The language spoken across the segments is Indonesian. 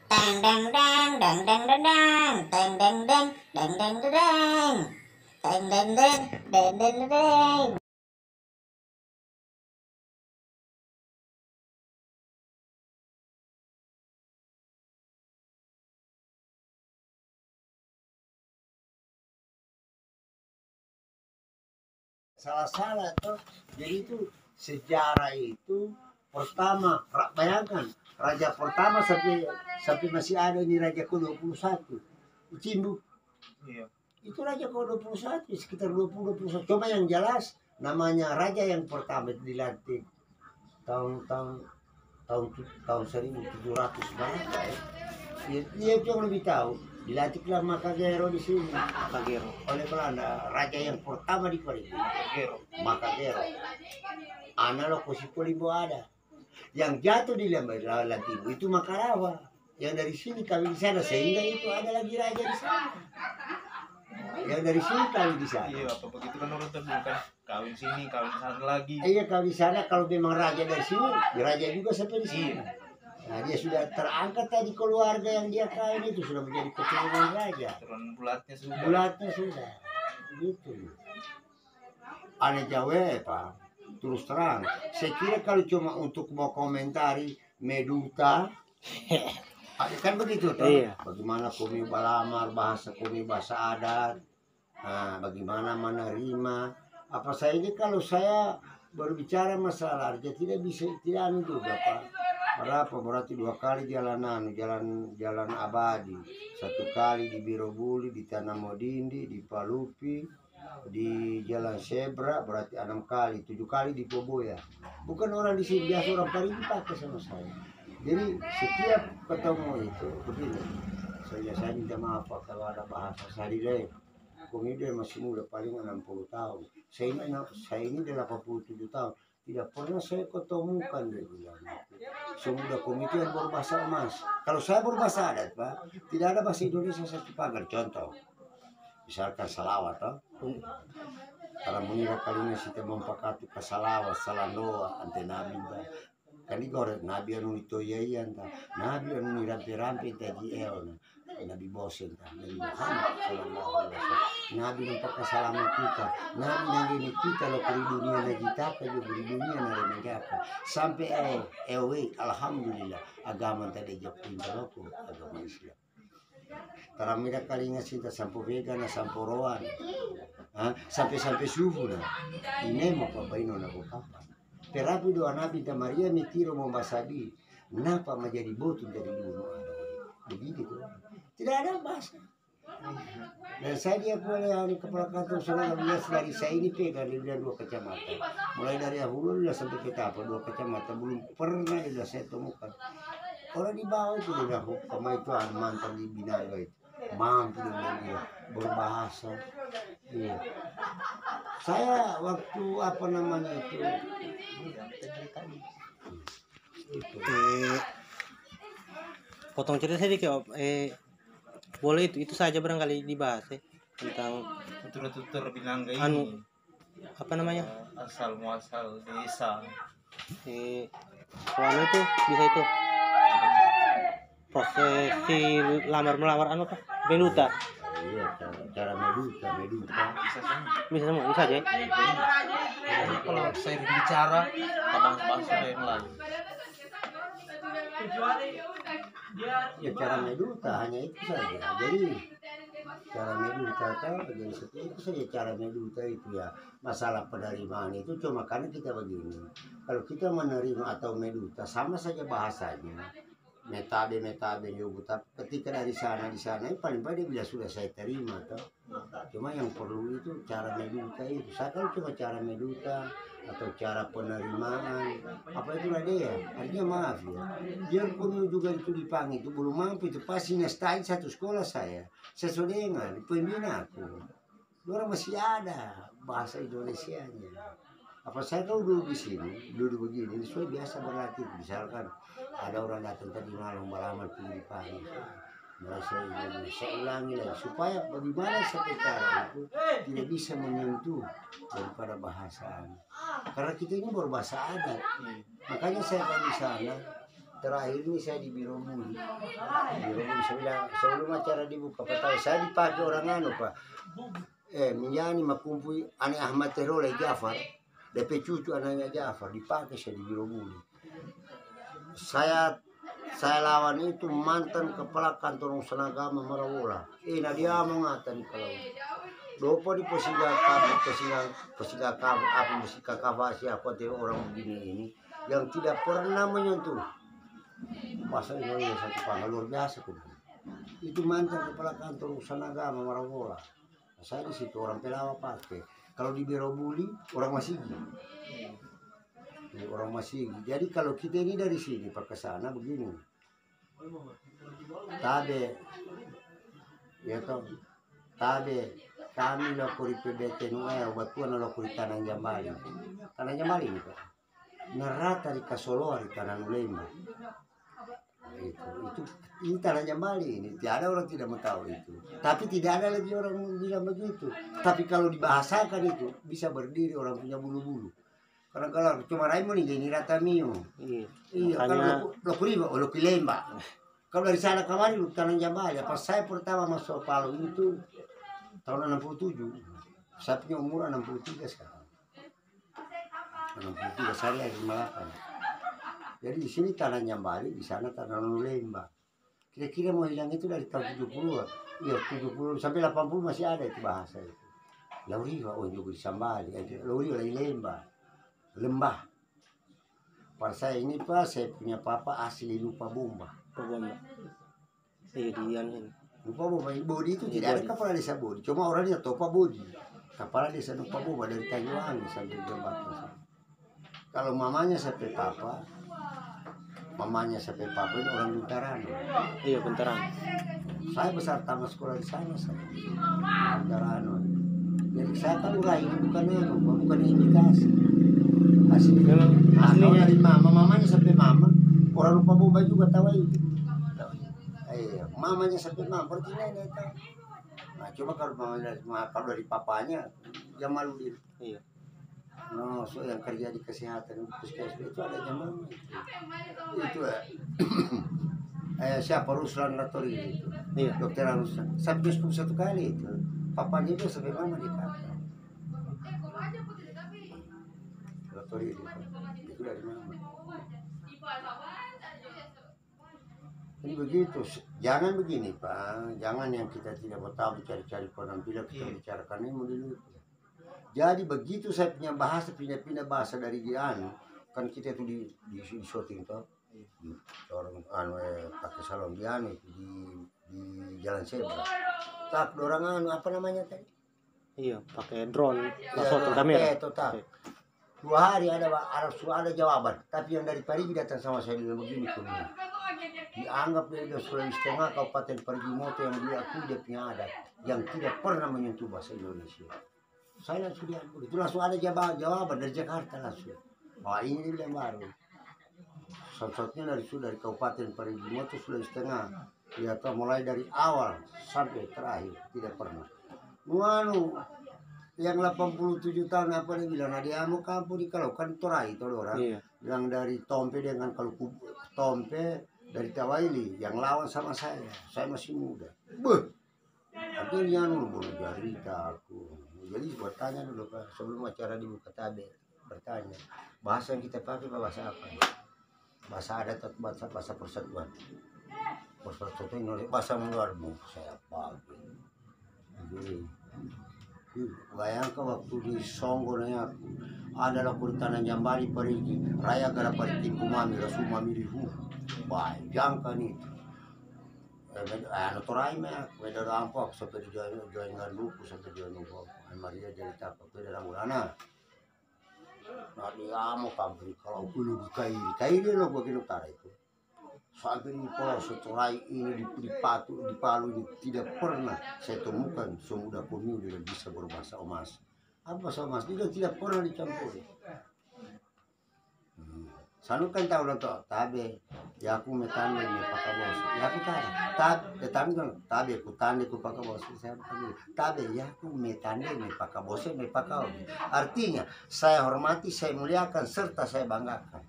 Dang dang dang dang dang dang dang dang dang dang dang dang dang dang dang dang dang dang dang dang. Salah-salah tuh. Jadi itu sejarah itu pertama, bayangkan raja pertama sampai sampai masih ada ini raja ke-21. Cimbuk. Iya. Itu raja ke-21 sekitar 20-21. Cuma yang jelas namanya raja yang pertama dilantik tahun-tahun tahun 1700 banget. Dia yang lebih tahu. Dilantiklah Makagero di sini. Makagero. Oleh Belanda, raja yang pertama di Korea. Makagero. Makagero. Analog Kusipolibo ada. Yang jatuh di Lantibu itu Makarawa. Yang dari sini kami di sana sehingga itu ada lagi raja di sana. Yang dari sini kami di sana. Iya, apa begitu kan orang terbuka kawin sini, kawin sana lagi. Iya, kawin di sana kalau memang raja dari sini, raja juga sampai di sini. Nah, dia sudah terangkat tadi keluarga yang dia kawin itu sudah menjadi keturunan raja. Keturunan bulatnya sudah. Bulatnya sudah. Gitu. Aneh Jawa, Pak. Terus terang, saya kira kalau cuma untuk mau komentari Meduta, kan begitu toh. Iya. Bagaimana kami balamar, bahasa adat, nah, bagaimana menerima. Apa saya ini kalau saya berbicara masalah harga tidak bisa tidak juga Pak. Berapa berarti 2 kali jalan abadi, 1 kali di Birobuli, di Tanah Modindi, di Palupi, di Jalan Sebra, berarti 6 kali, 7 kali di Poboya. Bukan orang di sini biasa, orang Parigi pakai sama saya. Jadi setiap ketemu itu begini, saya minta maaf kalau ada bahasa sadile. Kemudian masih muda paling 60 tahun. Saya ini 87 tahun. Tidak pernah saya ketemukan dia bilang. Semudah komite yang berbahasa emas. Kalau saya berbahasa adat, Pak, tidak ada bahasa Indonesia satu pagar. Contoh, misalkan salawat, toh. Karena mengira kalinya kita mempakatu ke salawat, salandoa, ante nabi, kan digoreng nabi anu itoyayan, nabi anu nirampi-rampi tadi nabi bosen, nabi Muhammad sallallahu alaihi wasallam. Nabi nampak salaman kita, nabi nangini kita lo di dunia kita ke di dunia nare sampai alhamdulillah agama tadi japin berlaku agama Islam. Taramira kalinya cinta sampo vega na sampo roan, sampai subuh na ini mau papaino na kapan. Terapi doa Nabi Maria mikir mau basabi, kenapa menjadi botol dari dulu begitu. Tidak ada bahasa. Dan saya dia boleh kepala kantor saudara bias dari saya ini pegang dia 2 kecamatan. Mulai dari Hulu sampai ke Tapa 2 kecamatan belum pernah saya temukan. Orang di bawah itu udah hukum itu mantan di Binaga itu mampu dengan dia berbahasa. Iya. Saya waktu apa namanya itu potong cerita sedikit boleh itu saja barangkali dibahas tentang tutur-tutur Binangga ini. Anu apa namanya? Asal muasal desa. Kalau itu bisa itu prosesi lamar-melamar anu apa? Meduta. Iya, cara meduta. Bisa semua, bisa aja. Kalau saya bicara, bahas yang lain. Ya cara meduta hanya itu saja. Jadi cara meduta jadi seperti itu saja cara meduta itu ya. Masalah penerimaan itu cuma karena kita begini. Kalau kita menerima atau meduta sama saja bahasanya. Metabe juga, ketika dari sana di sana paling paling dia sudah saya terima toh. Cuma yang perlu itu cara meduta itu. Saya kan cuma cara meduta atau cara penerimaan apa itu ada ya, artinya maaf ya, biar pun juga itu dipanggil itu belum mampu itu pasti nestain satu sekolah saya sesudengan pembina aku orang masih ada bahasa Indonesianya. Apa saya tahu dulu di sini, dulu begini, saya biasa berlatih. Misalkan ada orang datang tadi malam balaman pilih pagi, merasa ini saya ulangi lagi supaya bagaimana sampai cara itu tidak bisa menyentuh daripada bahasa. Karena kita ini berbahasa adat, makanya saya kan di sana. Terakhir ini saya di Birobuli, bisa bilang sebelum acara dibuka Pak, saya dipakai orang anu Pak. Minyani makumpul aneh Ahmad Terole Jafar, DP cucu anaknya Jafar dipakai saya di Birobuli. Saya lawan itu mantan kepala kantor urusan agama Marawola. Nah dia mengatakan kalau dopo di posisi kavasi apa orang begini ini yang tidak pernah menyentuh masa ini satu panggal luar biasa tuh. Itu mantan kepala kantor urusan agama Marawola. Saya di situ orang Pelawa pakai. Kalau di Birobuli orang Masigi. Orang Masigi. Jadi kalau kita ini dari sini ke sana begini. Tabe. Ya toh. Tabe. Kami lokuri PBT nuaya buat tuan lokuri Tanah Jambali. Tanah Jambali ini Pak. Nerata di Kasolo di Tanah Nulemba. Itu ini Tanah Jambali ini. Tiada orang tidak mau tahu itu. Tapi tidak ada lagi orang bilang begitu. Tapi kalau dibahasakan itu bisa berdiri orang punya bulu-bulu. Karena kalau cuma Raimon ini rata mio. Iya, kalau lokuri Lemba. Kalau dari sana kemarin Tanah Jambali. Pas saya pertama masuk Palu itu tahun 67. Saya punya umur 63 sekarang. 63 saya dari Malaka. Jadi di sini Tanah Jambali, di sana Tanah Nulemba. Kira-kira mau hilang itu dari tahun 70-an. Iya, 70 sampai 80 masih ada itu bahasa itu. Lauriwa, juga di Sambali. Lauriwa lagi Lembah. Pada saya ini Pak, saya punya papa asli Lupa Bomba. Iya, di Lupa Bomba, Bodi itu tidak ada kepala desa Bodi. Cuma orang dia tahu Pak Bodi. Kepala desa Lupa Bomba dari Tanyuwangi sampai jembatan. Kalau mamanya sampai papa ini orang Buntarano. Iya, Buntarano. Saya besar tamat sekolah di sana saya. Buntarano. Jadi saya kan urai bukan indikasi. Asli. Memang aslinya dari mamanya sampai mama. Orang Lupa Bomba juga tahu itu. Mamanya sampai mama berarti nenek tahu. Nah, coba kalau dari papanya yang malu dia. Iya. No, so yang kerja di kesehatan puskesmas itu ada zaman itu siapa Ruslan Latori itu, Iya. dokter Ruslan. Saya satu kali itu, papanya itu sampai mama di kakak. Latori itu dari mama. Ini begitu, jangan begini Pak, jangan yang kita tidak mau tahu cari-cari penampilan kita bicarakan ini dulu. Jadi begitu saya punya bahasa pindah-pindah bahasa dari Gianu, kan kita itu di syuting toh, orang pakai salon Gianu itu di Jalan Sebra. Tak orang apa namanya tadi? Iya, pakai drone, Ya, kamera. tak. 2 hari ada jawaban, tapi yang dari Parigi datang sama saya bilang begini pun. Dianggap dia Sulawesi Tengah Kabupaten Parigi Moto yang diakui dia punya adat yang tidak pernah menyentuh bahasa Indonesia. Saya langsung diambil, itu langsung ada jawaban dari Jakarta langsung. Wah ini bilang baru. Satu-satunya dari Kabupaten Parigi Moto Sulawesi Tengah. Ya mulai dari awal sampai terakhir tidak pernah. Nuanu yang 87 tahun apa nih bilang dia mau kampung di kalau kan torai itu orang. Iya. Yang dari Tompe dengan kalau Tompe dari Tawaili yang lawan sama saya masih muda. Beuh. Artinya boleh cerita aku. Jadi bertanya dulu Pak sebelum acara dibuka tabe bertanya bahasa yang kita pakai bahasa apa? Bahasa adat atau bahasa persatuan? Persatuan Indonesia bahasa luarmu saya pakai. Jadi bayangkan waktu di Songgolnya adalah Tanah Jambali Parigi Raya Gara Paritiku Mami Rasul Mami Rihu. Bayangkan itu. Torai me, beda rampok sampai di join lupu sampai di lupu. Maria jadi takut beda rangulana. Nah dia mau kampung kalau dulu kairi lo begini utara itu. Sampai di Pulau Torai ini di Palu ini tidak pernah saya temukan semudah Purniu dia bisa berbahasa Omas. Apa bahasa Omas juga tidak pernah dicampur. Sanu kan tahu lah toh tabe ya aku metane me pakai bos ya aku tabe kan tabe aku tande ku pakai bos saya panggil tabe ya aku metane me pakai bos me pakai artinya saya hormati saya muliakan serta saya banggakan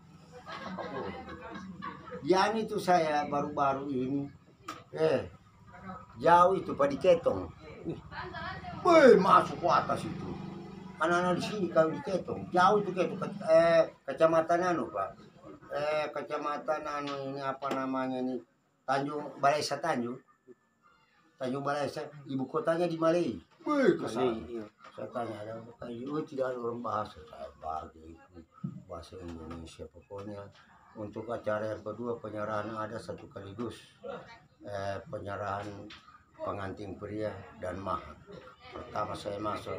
yang itu saya baru-baru ini Jauh itu Pak di Ketong. Wih, masuk ke atas itu. Anak-anak di sini kalau di Ketong, jauh itu Ketong, kecamatan anu Pak. Kecamatan anu ini apa namanya ini? Tanjung Balesa Tanjung. Tanjung Balesa, ibu kotanya di Malay. Wih, ke sana. Iya. Saya tanya ada oh, tidak ada orang bahasa. Saya bagi bahasa Indonesia pokoknya. Untuk acara yang kedua penyerahan ada satu sekaligus penyerahan pengantin pria dan mahar. Pertama saya masuk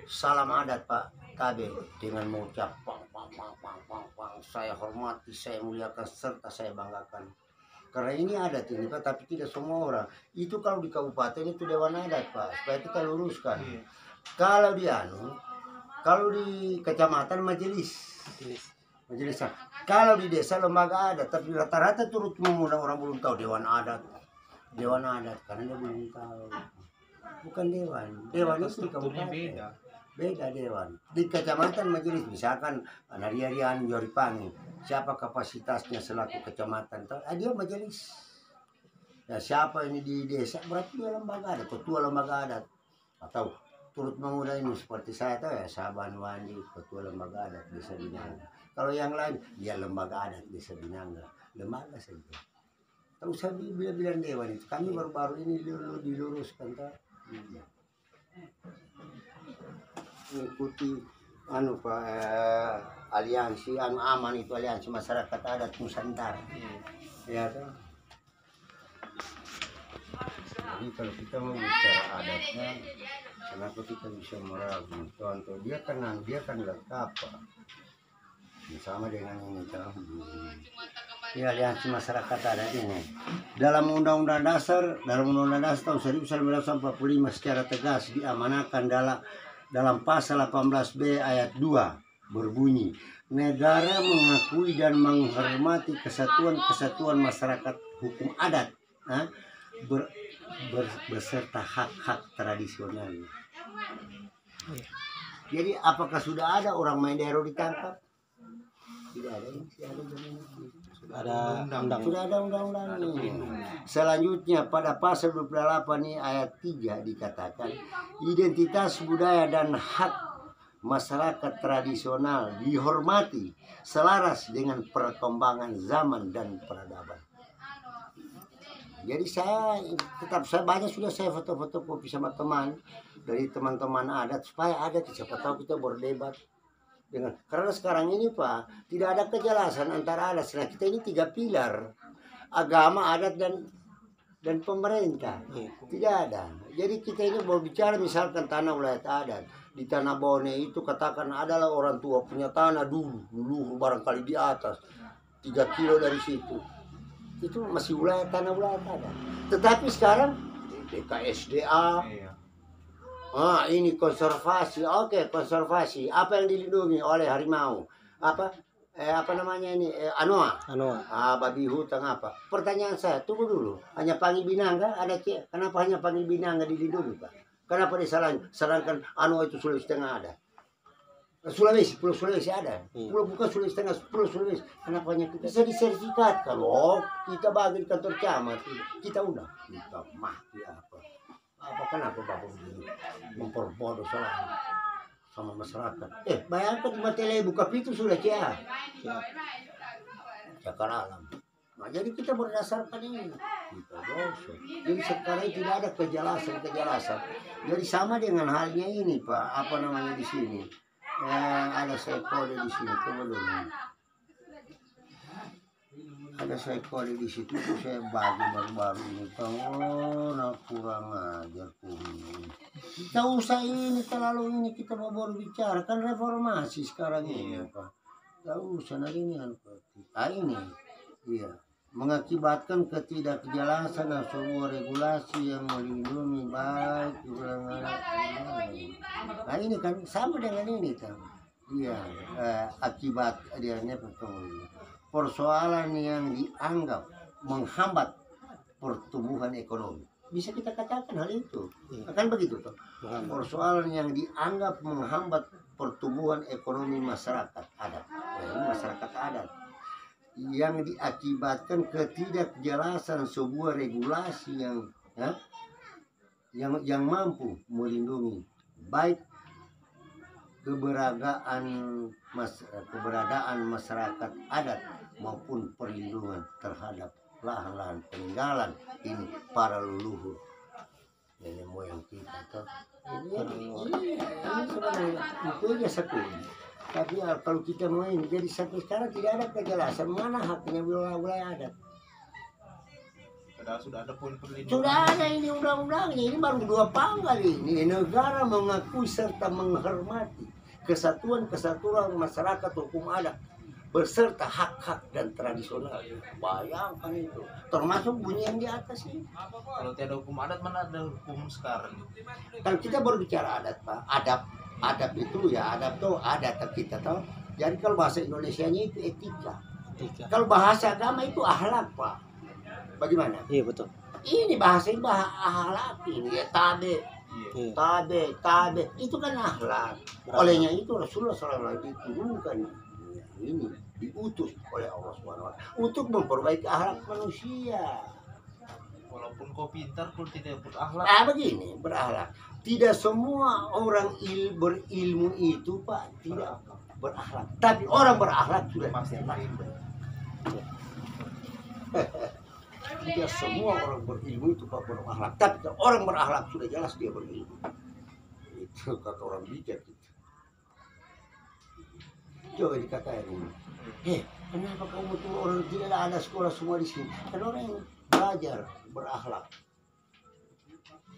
salam adat Pak KB dengan mengucap pang pang pang pang pang pang. Saya hormati, saya muliakan serta saya banggakan. Karena ini adat ini Pak, tapi tidak semua orang. Itu kalau di kabupaten itu dewan adat Pak, supaya kita luruskan. Kalau di kalau di kecamatan majelis. Majelis. Kalau di desa lembaga adat, tapi rata-rata turut mengundang orang belum tahu dewan adat. Dewan adat karena dia belum tahu. Bukan dewan. Dewan itu di kabupaten. Beda dewan. Di kecamatan majelis misalkan Nariarian Yoripani. Siapa kapasitasnya selaku kecamatan? Dia majelis. Ya, siapa ini di desa berarti dia lembaga adat, ketua lembaga adat. Atau turut mengundang ini seperti saya tahu ya Saban Wandi, ketua lembaga adat desa Binanga. Kalau yang lain dia lembaga adat desa Binanga, lembaga saja. Tak usah bilang dewan itu. Kami baru-baru ini dulu diluruskan tak. Mengikuti anu Pak aliansi anu aman itu aliansi masyarakat adat Nusantara. Ya kan. Jadi kalau kita mau bicara adatnya, kenapa kita bisa meragu? Contoh dia kan nggak apa. Sama dengan ini kan. Ya aliansi masyarakat adat ini. Dalam Undang-Undang Dasar tahun 1945 secara tegas diamanahkan dalam pasal 18B ayat 2 berbunyi, negara mengakui dan menghormati kesatuan masyarakat hukum adat beserta hak-hak tradisional. Jadi apakah sudah ada orang Maindero ditangkap? Tidak ada. Sudah ada undang-undang ini. Selanjutnya pada pasal 28 ini ayat 3 dikatakan identitas budaya dan hak masyarakat tradisional dihormati selaras dengan perkembangan zaman dan peradaban. Jadi saya banyak sudah saya foto-foto kopi sama teman dari teman-teman adat supaya ada siapa tahu kita berdebat dengan karena sekarang ini Pak tidak ada kejelasan antara adat. Nah, kita ini 3 pilar agama, adat dan pemerintah tidak ada. Jadi kita ini mau bicara misalkan tanah wilayah adat di Tanah Bone itu katakan adalah orang tua punya tanah dulu barangkali di atas 3 kilo dari situ. Itu masih tanah wilayah adat. Tetapi sekarang BKSDA, ini konservasi, oke konservasi. Apa yang dilindungi oleh harimau? Apa namanya ini? Anoa. Babi hutan apa? Pertanyaan saya, tunggu dulu. Hanya Pangi Binanga ada kenapa hanya Pangi Binanga dilindungi Pak? Kenapa disalahin? Sedangkan Anoa itu Sulawesi Tengah ada. Pulau Sulawesi ada. Bukan Sulawesi Tengah, Pulau Sulawesi. Kenapa hanya kita bisa disertifikatkan? Kita bagi di kantor camat. Kita udah. Kita mati apa? Kenapa Bapak begini? Memperbodoh sama masyarakat. Bayangkan di Matele buka pintu sudah cakar alam. Nah, jadi kita berdasarkan ini. Kita dosa. Jadi sekarang tidak ada kejelasan. Jadi sama dengan halnya ini Pak. Apa namanya di sini? Ada sekode di sini. Coba dulu. Ada sekode di situ saya bagi baru-baru ini. Kurang ajar ini. Tidak usah ini terlalu ini kita mau berbicara kan reformasi sekarang ini Pak. Tidak usah ini ini iya mengakibatkan ketidakjelasan dan sebuah regulasi yang melindungi baik nah ini kan sama dengan ini kan iya akibat adanya persoalan yang dianggap menghambat pertumbuhan ekonomi bisa kita katakan hal itu akan begitu toh persoalan yang dianggap menghambat pertumbuhan ekonomi masyarakat adat masyarakat adat yang diakibatkan ketidakjelasan sebuah regulasi yang mampu melindungi baik keberadaan masyarakat adat maupun perlindungan terhadap lahan-lahan peninggalan ini para leluhur nenek moyang kita toh. Ini sebenarnya itu aja satu. Tapi kalau kita main jadi sampai sekarang tidak ada kejelasan mana haknya wilayah adat. Padahal sudah ada poin perlindungan. Sudah ada ini undang-undangnya, ini baru 2 panggal ini. Negara mengakui serta menghormati kesatuan masyarakat hukum adat beserta hak-hak dan tradisional. Bayangkan itu, termasuk bunyi yang di atas ini. Kalau tiada hukum adat, mana ada hukum sekarang? Kalau kita berbicara adat, Pak, adab itu ya, adab tuh adat kita tahu. Jadi kalau bahasa Indonesianya itu etika. Kalau bahasa agama itu akhlak, Pak. Bagaimana? Iya betul. Ini bahasa akhlak ini ya tabe. Iya. Tabe itu kan akhlak. Olehnya itu Rasulullah SAW diturunkan ini diutus oleh Allah SWT untuk memperbaiki akhlak manusia. Walaupun kau pintar, kau tidak berakhlak. Begini berakhlak. Tidak semua orang berilmu itu Pak tidak berakhlak. Tapi orang berakhlak sudah Pasti berilmu. Tidak semua orang berilmu itu Pak berakhlak. Tapi orang berakhlak sudah jelas dia berilmu. Itu kata orang bijak itu. Coba dikatakan ini. Kenapa kamu tuh orang tidak ada sekolah semua di sini? Kan orang yang belajar berakhlak.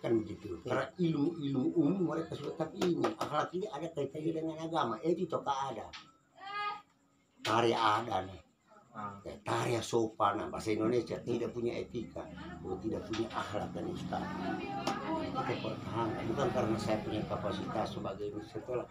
Kan begitu. Karena ilmu umum mereka sudah, tapi ini akhlak ini ada kaitannya dengan agama. Itu ada. Karya ada nih. Karya sopan bahasa Indonesia tidak punya etika, tidak punya akhlak dan ustaz. Kita pertahankan bukan karena saya punya kapasitas sebagai setelah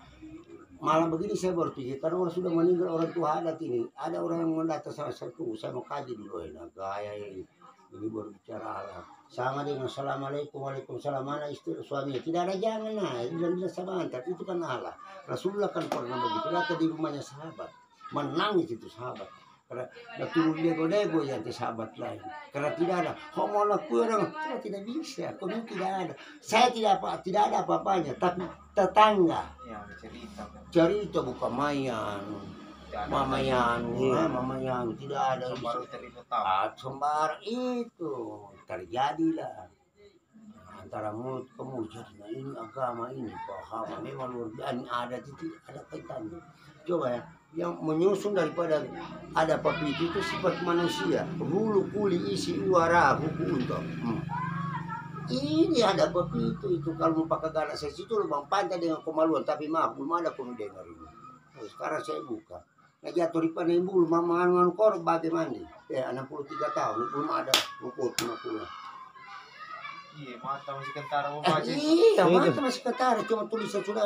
malah begini saya berpikir karena orang sudah meninggal orang tua adat ini ada orang yang datang sama saya mau kaji dulu gaya ini berbicara Allah sama dengan assalamualaikum waalaikumsalam mana istri suaminya tidak ada jangan dan bisa sama tapi itu kan Allah. Rasulullah kan pernah begitu datang di rumahnya sahabat menangis itu sahabat karena turun dego yang ke sahabat lain karena tidak ada mau laku orang tidak bisa kami tidak ada saya tidak ada apa-apanya tapi tetangga Ya, cerita bukan mayan mamayan tidak ada baru terima tahu. sembar itu terjadilah antara mulut ke mulut nah ini agama ini paham memang luar biasa ada titik ada kaitannya coba ya yang menyusun daripada ada papi itu sifat manusia hulu kuli isi uara huku untuk ini ada papi itu kalau mau pakai gana saya situ lubang pantai dengan kemaluan tapi maaf belum ada pun dengar ini sekarang saya buka nah jatuh di panen bulu mamangan kor bagaimana 63 tahun belum ada ukur 50 Iya, mata masih kentara mau baca. iya mata masih kentara cuma tulisan sudah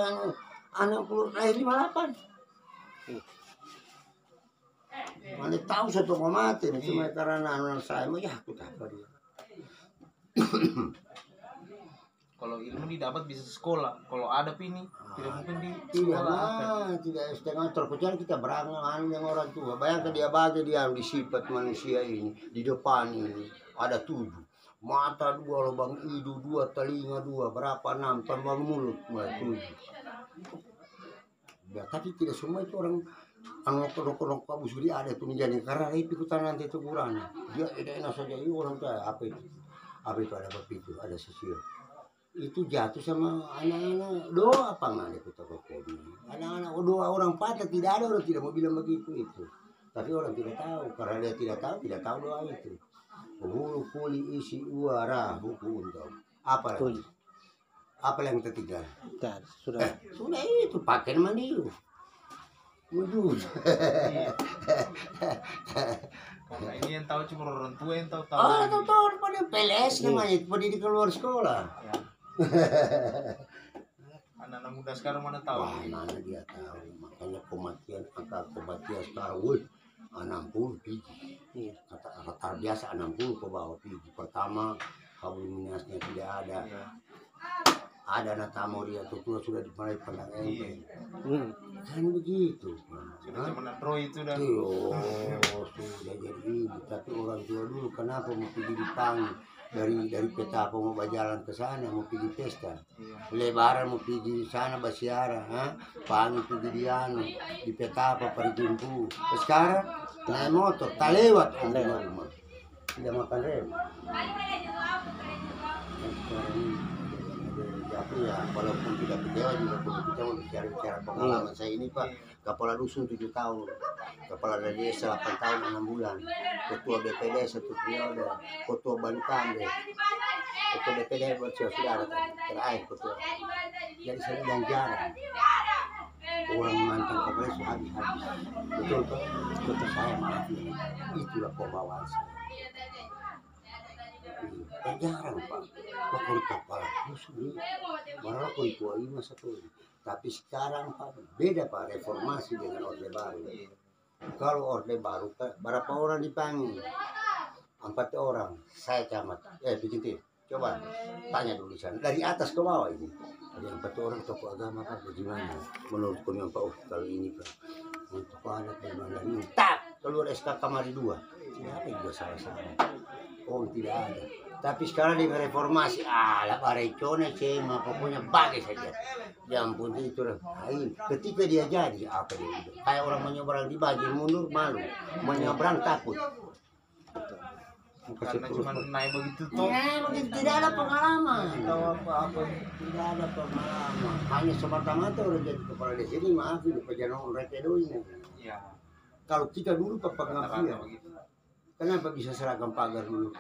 60 lahir 58 mana tahu satu mau mati cuma karena anak saya mau ya aku tak dia. Kalau ilmu didapat bisa sekolah. Kalau ada ini tidak mungkin di Tidak sekolah. tidak setengah terkecuali kita berangan dengan orang tua. Bayangkan dia bagi dia di sifat manusia ini di depan ini ada 7 mata 2 lubang hidung 2 telinga 2 berapa 6 tambah mulut 7. Ya, tapi tidak semua itu orang rokok Pak Busuri ada itu menjadi karena ikutan nanti teguran dia enak saja itu orang tua apa itu ada berpikir ada sisir itu jatuh sama anak-anak doa apa nggak ada kita anak-anak doa orang patah tidak ada orang tidak mau bilang begitu itu tapi orang tidak tahu karena dia tidak tahu doa itu hulu kuli isi uara hukum untuk apa lagi apa yang ketiga sudah itu pakai mandiu wujud Karena ini yang tahu cuma orang tua yang tahu. tahu pada PLS namanya pendidikan luar sekolah. Ya. Anak-anak muda sekarang mana tahu? Wah, mana dia tahu. Makanya angka kematian sekarang, 60 biji. Kata biasa 60 ke bawah biji. Pertama, minasnya tidak ada. Ya. Ada anak tamu dia tuh sudah dimulai pandang enteng. Kan begitu. Sudah zaman Android itu dah. Sudah jadi ini. Tapi orang tua dulu kenapa mau pergi di Pangi? Dari Petapa mau berjalan ke sana, mau pergi pesta. Lebaran mau pergi di sana basiara, Pangi pergi di anu, di Petapa pergi jumpu. Sekarang naik motor, tak lewat om rumah. Tidak makan rem. Sekarang ini tapi ya walaupun tidak kecewa juga perlu kita mau bicara pengalaman saya ini Pak, kepala dusun 7 tahun, kepala desa 8 tahun 6 bulan, ketua BPD 1 periode, ketua Bankam ketua BPD sudah ada terakhir ketua. Jadi saya bilang jarang orang mantan kepala itu habis betul Pak, betul saya maaf ya, itulah pembawaan saya. Jarang Pak, kalau kepala dusun malah kau itu masa tuh. Tapi sekarang Pak beda Pak, reformasi dengan orde baru. Kalau orde baru berapa orang dipanggil? 4 orang. Saya camat. Begitu. Coba tanya dulu di sana. Dari atas ke bawah ini. Ada 4 orang tokoh agama Pak. Bagaimana? Menurut kami Pak, kalau ini Pak untuk anak bagaimana ini? Tak keluar SK Kamari 2. Tidak ada juga salah-salah. Oh tidak ada. Tapi sekarang dengan reformasi, lah parecone cema pokoknya bagai saja. Ya ampun itu lah. Ketika dia jadi apa dia udah? Kayak orang menyeberang di bagi mundur malu, menyeberang takut. Karena cuma naik begitu toh. Ya, begitu tidak ada pengalaman. Tahu apa-apa tidak ada pengalaman. Hanya semata-mata orang jadi kepala desa ini maaf ini pejalan rekedo ini. Iya. Kalau kita dulu pegang Rata-rata begitu. kenapa bisa seragam pagar dulu?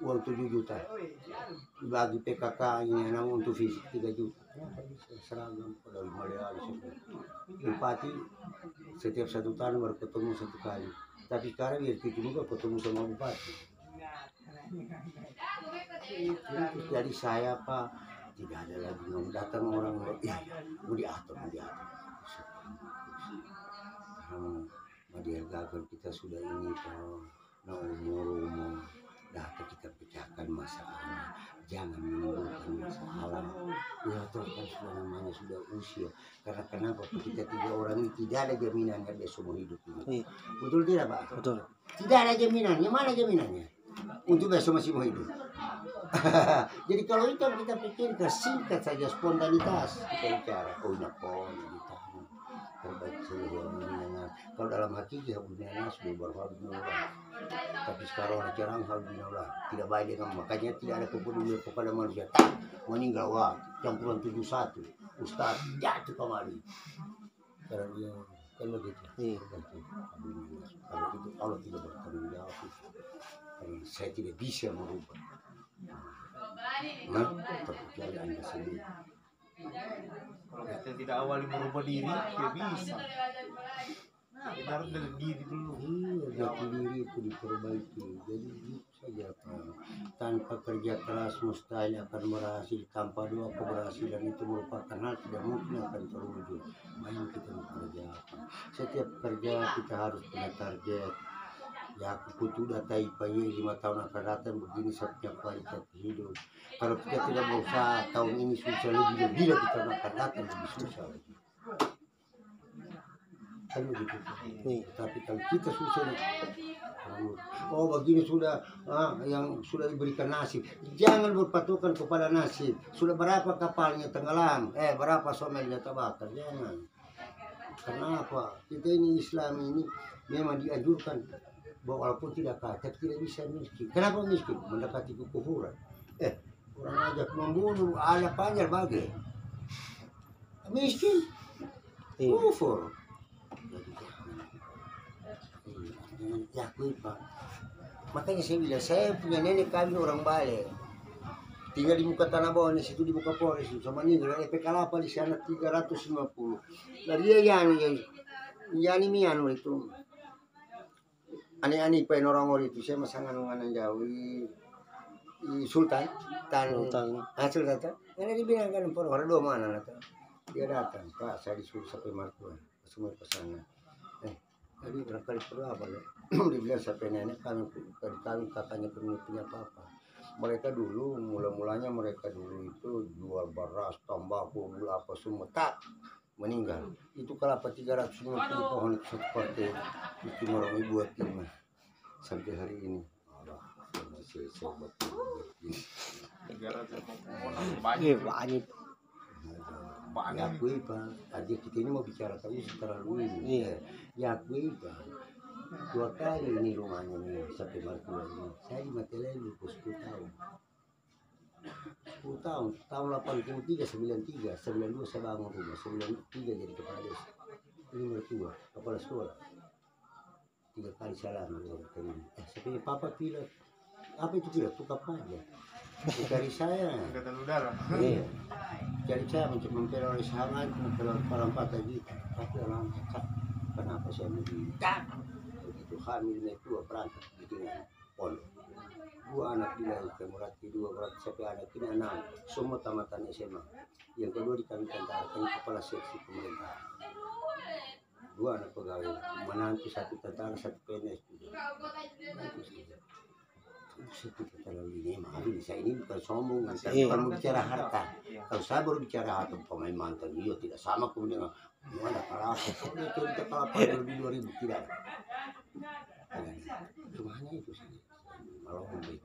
Uang 7 juta dibagi PKK ini anak untuk fisik 3 juta. Kenapa bisa seragam pada Malaysia Bupati setiap 1 tahun baru ketemu 1 kali. Tapi sekarang biar kita juga ketemu sama Bupati. Jadi saya Pak tidak ada lagi mau datang orang ya mau diatur. Mau diagakan kita sudah ini kalau umur data kita pecahkan masalah, jangan menimbulkan masalah. Ya toh kan sudah namanya sudah usia. Karena kenapa kita 3 orang ini tidak ada jaminannya besok mau hidup ini. Betul tidak Pak? Betul. Tidak ada jaminannya. Mana jaminannya? Untuk besok masih mau hidup. Jadi kalau itu kita pikir singkat saja spontanitas kita bicara. Oh napon kita terbaik seluruh dunia. Kalau dalam hati kita dunia sudah berharga. Tapi sekarang orang jarang alhamdulillah tidak baik dengan makanya tidak ada kepedulian kepada manusia. Tak meninggal wah campuran 71 Ustaz jatuh kembali. Karena dia kan begitu. Kalau itu Allah tidak bertanggung jawab. Saya tidak bisa merubah. Terkecuali Anda sendiri. Kalau kita tidak awali merubah diri, ya bisa. Kita harus dari diri dulu. Iya, jati diri itu diperbaiki. Jadi itu saja Pak. Tanpa kerja keras mustahil akan berhasil. Tanpa doa keberhasilan itu merupakan hal tidak mungkin akan terwujud. Mari kita bekerja. Setiap kerja kita harus punya target. Ya aku sudah tahu 5 tahun akan datang begini saya punya kualitas hidup. Kalau kita tidak berusaha tahun ini susah lebih kita akan datang lebih susah lagi. Kan begitu. Tapi kalau kita susah oh begini sudah yang sudah diberikan nasib. Jangan berpatokan kepada nasib. Sudah berapa kapalnya tenggelam? Berapa somelnya terbakar? Jangan. Kenapa? Kita ini Islam ini memang dianjurkan bahwa walaupun tidak kaya, tapi tidak bisa miskin. Kenapa miskin? Mendekati kekufuran. Orang ajak membunuh, ada panjang bagai. Miskin, kufur. Yakui Pak. Makanya saya bilang, saya punya nenek kami orang Bale. Tinggal di muka tanah bawah, di situ di muka Polres sama ini. EP Kalapa di sana 350. Dari dia yang mianu itu. Ani-ani pa orang itu saya masangan dengan jauh Sultan Sultan. Karena dibilang kan orang 2 mana nata. Dia datang, Pak, saya disuruh sampai Martua, semua pesanan. Tadi berkali perlu apa ya? Dibilang sampai nenek kami katanya punya apa. Mereka dulu mulanya mereka dulu itu jual beras, tambahku, gula apa semua tak. meninggal. Itu kelapa 350 pohon itu satu partai itu orang buat timah sampai hari ini. Allah, masih sobat. 300 pohon Iya, banyak. banyak. Ya akui Pak, aja kita ini mau bicara terus terlalu ini. Iya. Ya akui Pak, 2 kali ini rumahnya nih sampai mertua ini. Saya di Matelelu 10 tahun. 10 tahun, tahun 83, 93, 92 saya bangun rumah, 93 jadi kepala desa. Ini mertua, kepala sekolah. 3 kali salah berterima. Saya punya papa pilot. Apa itu pilot? Tukar aja. Cari saya. Angkatan udara. Iya. Cari saya memperoleh sangat, memperoleh palang patah gitu. Tapi orang cak, kenapa saya begini? Begitu hamil naik 2 perangkat bikin pondok. 2 anak dilahirkan, berarti 2 berarti sampai anak ini 6. Semua tamatan SMA. Yang kedua di kami tentarakan kepala seksi pemerintahan. 2 anak pegawai, menantu 1 tentara, 1 PNS juga. Itu saja. Saya tidak terlalu ini, maaf ini saya ini bukan sombong, saya bukan bicara harta. Kalau saya baru bicara harta pemain mantan, iya tidak sama kemudian gimana kalau cerita kalau lebih 2000 tidak ada. Cuma hanya itu saja. Kalau membaik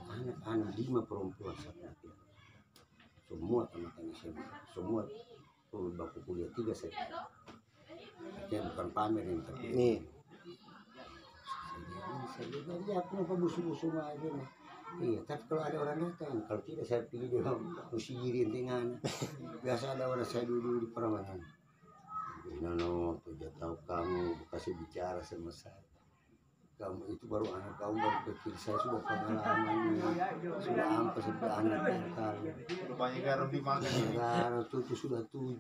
anak-anak 5 perempuan 1 laki. Semua teman-teman SMA, semua turun baku kuliah 3 saja. Yang bukan pamer yang tapi. Nih. Jadi aku mau busu-busu aja nih. Iya, tapi kalau ada orang datang, kalau tidak saya pilih dia mesti giring dengan. Biasa ada orang saya dulu di Perawanan. Nono, tidak tahu kamu kasih bicara sama saya. Kamu itu baru anak kamu baru kecil, saya sudah pengalaman, sudah hampir sampai anak kamu. Banyak garam dimakan ini. Garam itu sudah 7.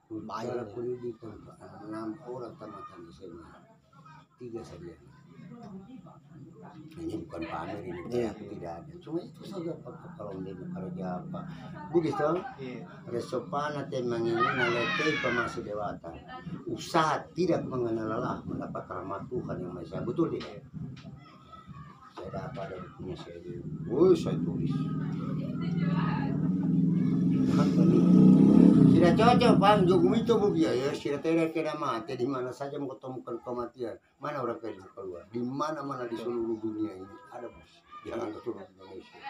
Banyak pendidikan, 6 orang tamatan SMA, 3 saja. Ini bukan pamer ini, tidak ada. Cuma itu saja Pak, kalau dia kerja apa. Begitu, resopana temang ini naletai pemasa dewata. Usaha tidak mengenal lelah mendapat rahmat Tuhan yang Maha Esa. Betul tidak? Saya dapat dari punya saya dulu. Saya tulis. Tidak cocok Bang, Jokowi itu ya sudah tidak kena mati di mana saja mau ketemukan kematian. Mana orang kaya keluar? Di mana-mana di seluruh dunia ini ada bos. Jangan keturun di Indonesia.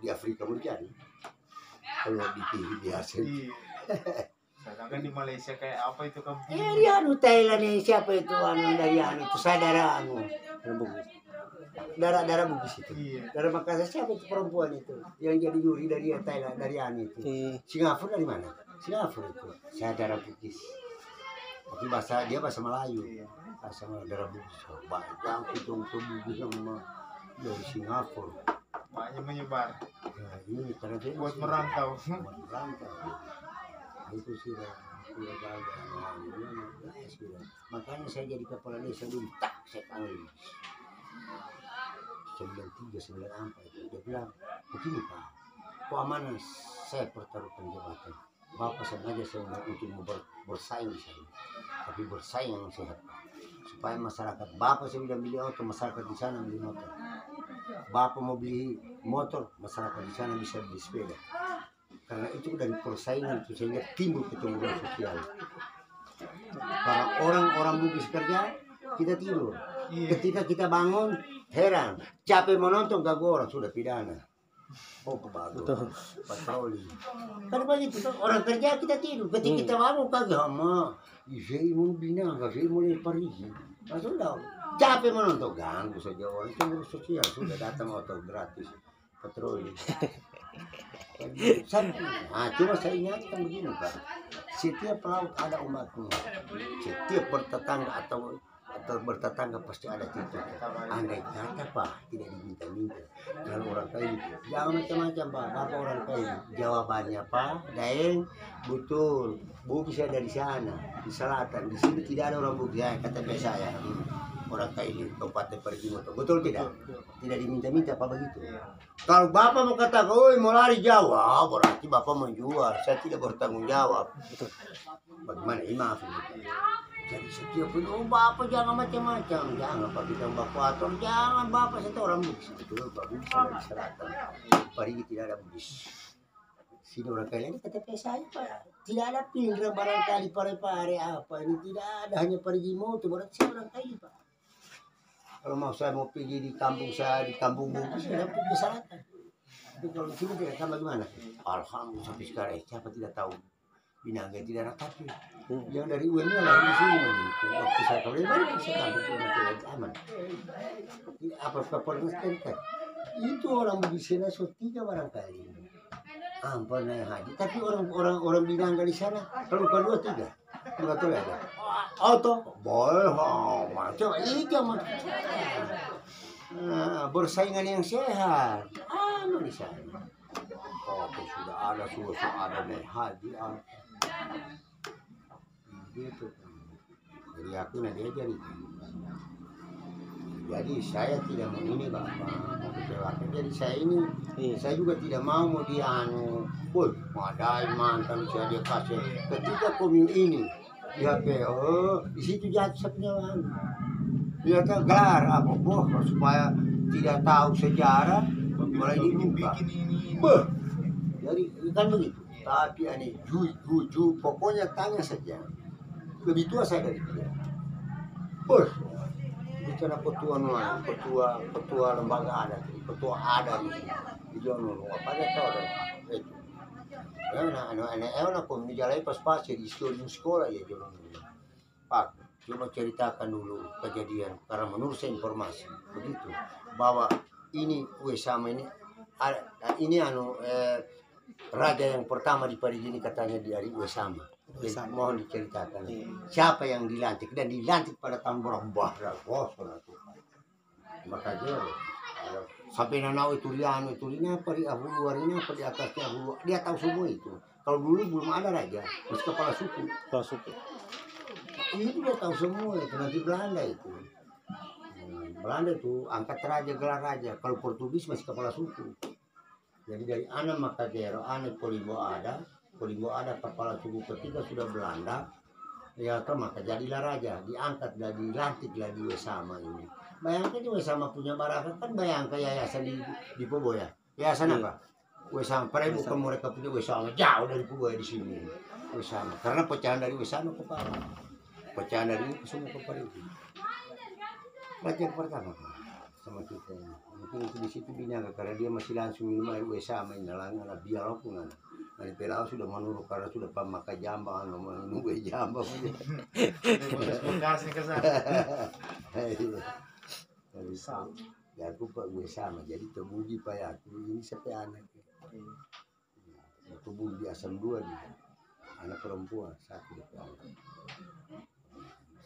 Di Afrika mau dicari. Kalau di TV biasa. Sedangkan di Malaysia kayak apa itu kamu? Di anu Thailand ini siapa itu anu dari anu itu saudara anu. Darah Bugis itu. Darah Makassar siapa itu perempuan itu yang jadi juri dari Thailand dari anu itu. Singapura dari mana? Singapura itu. Saya darah Bugis. Tapi dia bahasa Melayu. Bahasa Melayu darah Bugis. Banyak itu Bugis sama dari Singapura. Banyak menyebar. Ya, ini karena dia Buat merantau. Buat merantau. Itu sudah makanya saya jadi kepala desa dulu tak saya panggil 93 94 itu dia bilang begini Pak, kok amanah saya pertaruhkan jabatan Bapak sengaja saya untuk bersaing di sana, tapi bersaing yang sehat Pak, supaya masyarakat Bapak saya bilang beli auto, masyarakat di sana beli motor. Bapak mau beli motor, masyarakat di sana bisa beli sepeda. Karena itu dari persaingan itu sehingga timbul kecemburuan sosial. Para orang-orang Bugis kerja, kita tidur. Ketika kita bangun, heran, capek menonton gak orang sudah pidana. Oh bagus, patroli. Kan begitu orang kerja kita tidur. Ketika kita bangun kagak sama, saya mau bina, saya mulai pergi. Sudah, capek menonton ganggu saja orang cemburu sosial sudah datang motor gratis, patroli. Cuma saya ingatkan begini Pak, setiap laut ada ombaknya, setiap bertetangga atau bertetangga pasti ada titik. Andai kata Pak tidak diminta-minta, kalau orang kaya jangan macam-macam Pak, Bapak orang kaya jawabannya Pak, Daeng betul, Bugis ada di sana, di selatan, di sini tidak ada orang Bugis ya, kata saya. Orang kaya di Kabupaten Parigi Motong, betul tidak? Tidak diminta-minta apa begitu? Kalau Bapak mau katakan, oh mau lari Jawa, berarti Bapak menjual. Saya tidak bertanggung jawab. Bagaimana? Maaf ini. Jadi setiap itu, oh Bapak jangan macam-macam, jangan Pak kita evakuator, jangan Bapak saya orang Bugis. Betul, Pak Bugis ada di selatan. Parigi tidak ada Bugis. Sini orang kaya ini KTP saya Pak. Tidak ada pindah barangkali pare-pare apa ini tidak ada, hanya pergi motor berarti saya orang kaya Pak. Kalau mau saya mau pergi di kampung saya di kampung Bugis saya dapat persyaratan. Tapi kalau di sini tidak tahu bagaimana. Alhamdulillah sampai sekarang siapa tidak tahu Binangga tidak ada KTP. Yang dari UN-nya lah di sini. Waktu saya tahu dari mana saya kampung tidak aman. Apa pernah kan? Itu orang Bugis sana tiga barangkali. Ampun naik haji, tapi orang Binangga di sana kalau bukan 2 3, betul ada. Auto boleh, macam itu mah. Nah, persaingan yang sehat, di sana. Oh, sudah ada naik haji, gitu. Jadi aku nanti aja nih. Jadi saya tidak mau ini Bapak, mau kecewakan. Jadi saya juga tidak mau dianu, boy, madai mantan saya dia kasih. Ketika komin ini di HP, di situ jatuh sepenyawaan. Dia gelar apa, boh, supaya tidak tahu sejarah, mulai dibuka. Jadi kan begitu. Tapi ini jujur, pokoknya tanya saja. Lebih tua saya dari dia. Bos. Bicara ketua lembaga adat, ketua adat di Jono, apa dia tahu dah itu. Ya, anak pun dijalai pas di sekolah ya Jono. Pak, cuma ceritakan dulu kejadian karena menurut saya informasi begitu bahwa ini Uesama ini raja yang pertama di Parigi ini katanya dari Uesama. Jadi, mohon diceritakan siapa yang dilantik dan dilantik pada tahun berapa? Makanya sampai nanau itu lian itu ini apa di luarnya apa di atasnya dia tahu semua itu. Kalau dulu belum ada raja, masih kepala suku. Itu dia tahu semua itu nanti Belanda itu. Belanda itu angkat raja gelar raja. Kalau Portugis masih kepala suku. Jadi dari anak Makadero, anak Polimbo ada kepala suku ketika sudah Belanda, ya kan maka jadilah raja, diangkat dan dilantiklah di Uesama ini. Bayangkan di Uesama punya baraka kan bayangkan yayasan di Poboya. Yayasan apa? Uesama, padahal bukan mereka punya Uesama jauh dari Poboya di sini. Uesama, karena pecahan dari Uesama ke Pala, pecahan dari ini semua ke Pala itu. Pelajaran pertama sama kita ini. Mungkin itu di situ Binangga karena dia masih langsung minum air Uesama ini anak biar pun anak. Dari Pelau sudah menurut karena sudah pemakai jambang, nunggu jambang. Bekasnya ke sana. Ya aku Pak gue sama, jadi terbuji Pak ya. Ini sampai anak. Terbuji asam 2 dia. Anak perempuan satu anak.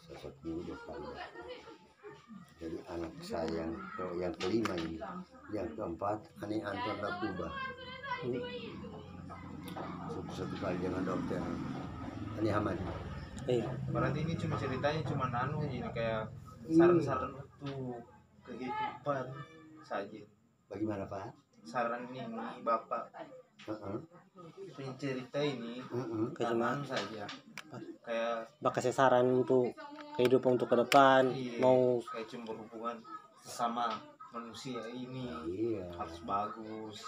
Satu minggu kali. Jadi anak saya yang kelima ini, yang keempat Ani Anton Rakuba. Satu kali dengan dokter Ani Hamad. Berarti ini cuma ceritanya cuma ini kayak saran-saran untuk kehidupan saja. Bagaimana Pak? Saran ini Bapak. Cerita ini kehidupan saja. Kayak kasih saran untuk kehidupan untuk ke depan, mau kayak cuma berhubungan sama manusia ini harus bagus.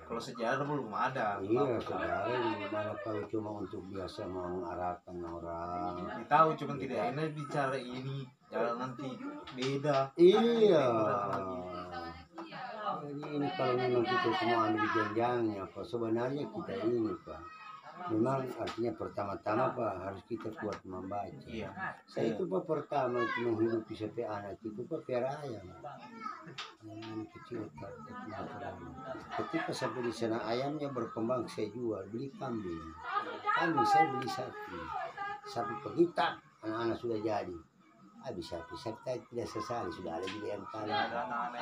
Kalau sejarah belum ada. Iya, sejarah gimana kalau cuma untuk biasa mengarahkan orang. Tahu cuma tidak enak bicara ini, jangan nanti beda. Iya. Jadi ini kalau memang kita semua ambil jenjangnya, Pak. Sebenarnya kita ini, Pak. Memang artinya pertama-tama Pak harus kita kuat membaca. Iya. Saya itu Pak pertama itu menghidupi setiap anak itu Pak piara ayam. Ayam kecil Pak. Ketika sampai di sana ayamnya berkembang saya jual, beli kambing. Kambing saya beli sapi pegitak, anak-anak sudah jadi. Habis saya tidak sesali sudah ada di yang kali. Nah,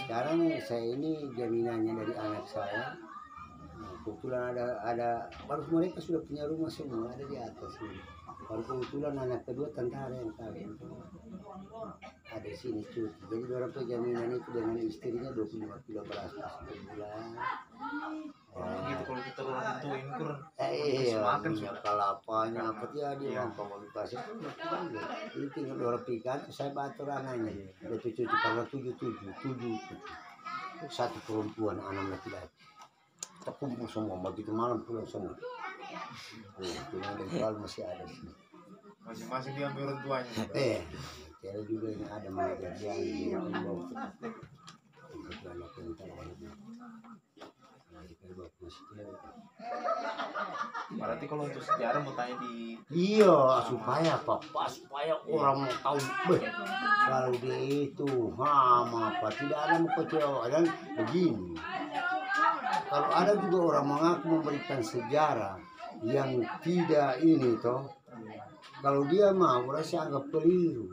sekarang saya ini jaminannya dari anak saya. Kebetulan ada baru mereka sudah punya rumah semua ada di atas ini. Baru kebetulan anak kedua tentara yang kawin ada di sini cuti. Jadi berapa jaminan itu dengan istrinya 25 kilo beras per bulan. Gitu kalau kita orang tentuin kurang. Iya, minyak kelapanya apa dia komoditas itu ini tinggal 2 pikan saya batur anaknya. Ada 7 kalau 7. satu perempuan, 6 laki-laki. Kita kumpul semua, begitu malam pulang semua. Cuma ada masih ada sih. Masing-masing diambil orang tuanya. Saya juga ini ada mengajar dia di bawah. Untuk anak pintar lagi. Berarti kalau untuk sejarah mau tanya di Iya, supaya apa? Supaya orang mau tahu kalau dia itu apa tidak ada mau kecewa dan begini. Kalau ada juga orang mengaku memberikan sejarah yang tidak ini toh, kalau dia mau saya anggap keliru.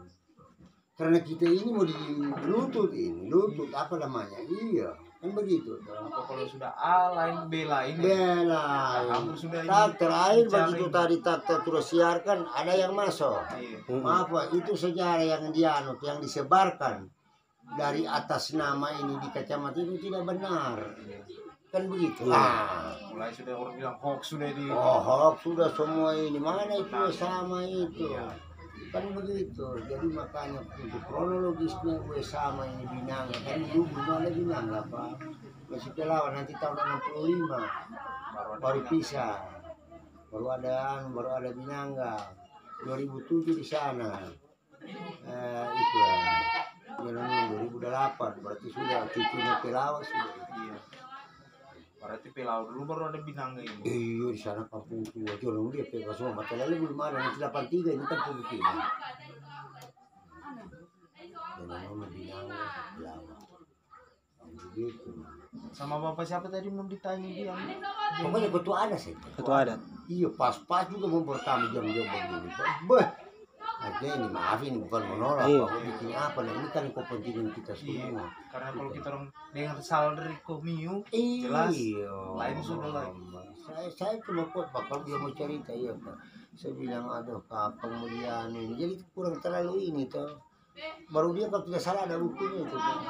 Karena kita ini mau dilutut ini, lutut apa namanya? Iya, kan begitu. apa kalau sudah A lain B lain. Kamu sudah tak terakhir bicara begitu ini. tadi tak terus siarkan ada yang masuk. Iya. Maaf Pak, itu sejarah yang dianut, yang disebarkan dari atas nama ini di kacamata itu tidak benar. Kan begitu. Mulai sudah orang bilang hoax sudah di Hoax sudah semua ini, mana itu sama itu. Kan begitu. Jadi makanya untuk kronologisnya gue sama ini Binanga. Kan dulu belum ada Binanga Pak. Masih Pelawan nanti tahun 65 baru pisah. Baru ada Binanga. 2007 di sana. Itu ya. Jalan 2008 berarti sudah cucunya Pelawan sudah. Iya. Berarti Pelau dulu baru ada Binanga ini. Iya di sana kampung tua. Jangan dia pegang semua. Mata lalu belum ada. Nanti 83 ini kan Filipina. Dan nama Binanga Pelawan. Begitu. Sama bapak siapa tadi mau ditanya dia? Pokoknya ketua ada sih. Ketua adat. Iya pas-pas juga mau bertamu jam-jam begini. Beh. Aja ini maaf ini bukan menolak. Iya. Mau bikin apa? Nah, ini kan kepentingan kita Iya. semua. Karena kalau kita orang dengar salah dari Komiu, jelas lain sudah lagi. Saya cuma kok bakal dia mau cerita ya Pak. Saya bilang aduh kapan kemudian ini. Jadi kurang terlalu ini toh. Baru dia kalau tidak salah ada bukunya itu. Pak.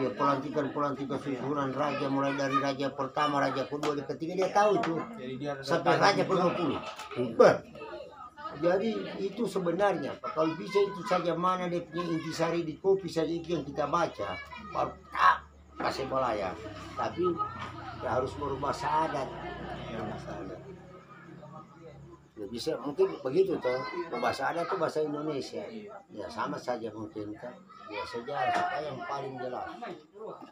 Iya pelantikan susunan raja mulai dari raja pertama, raja kedua, dan ketiga dia tahu itu. Jadi dia ada Sampai raja ke-20. Jadi itu sebenarnya Pak, kalau bisa itu saja mana dia punya intisari di kopi saja itu yang kita baca. Baru kasih bolaya. Tapi ya harus merubah adat. Iya. Ya bisa mungkin begitu toh. Bahasa adat itu bahasa Indonesia. Ya sama saja mungkin kan. Ya sejarah supaya yang paling jelas.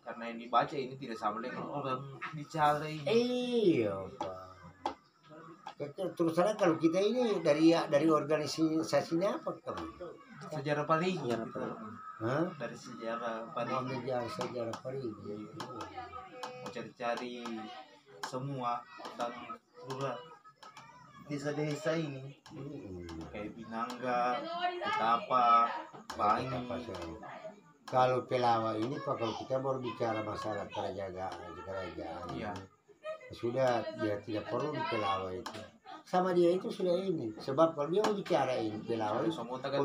Karena yang dibaca ini tidak sama dengan orang bicara ini. Iya Pak. Terus terang kalau kita ini dari organisasinya apa kamu? Sejarah Parigi. Sejarah Gitu. Hah? Dari sejarah Mau Parigi. sejarah Parigi. Mau cari-cari semua tentang seluruh desa-desa ini. Kayak Binanga, Ketapa, Bangi. Kalau Pelawa ini Pak, kalau kita baru bicara masalah kerajaan, Iya. sudah dia tidak perlu di Pelawa itu. Sama dia itu sudah ini. Sebab kalau dia mau bicara ini Pelawa itu, Semua kalau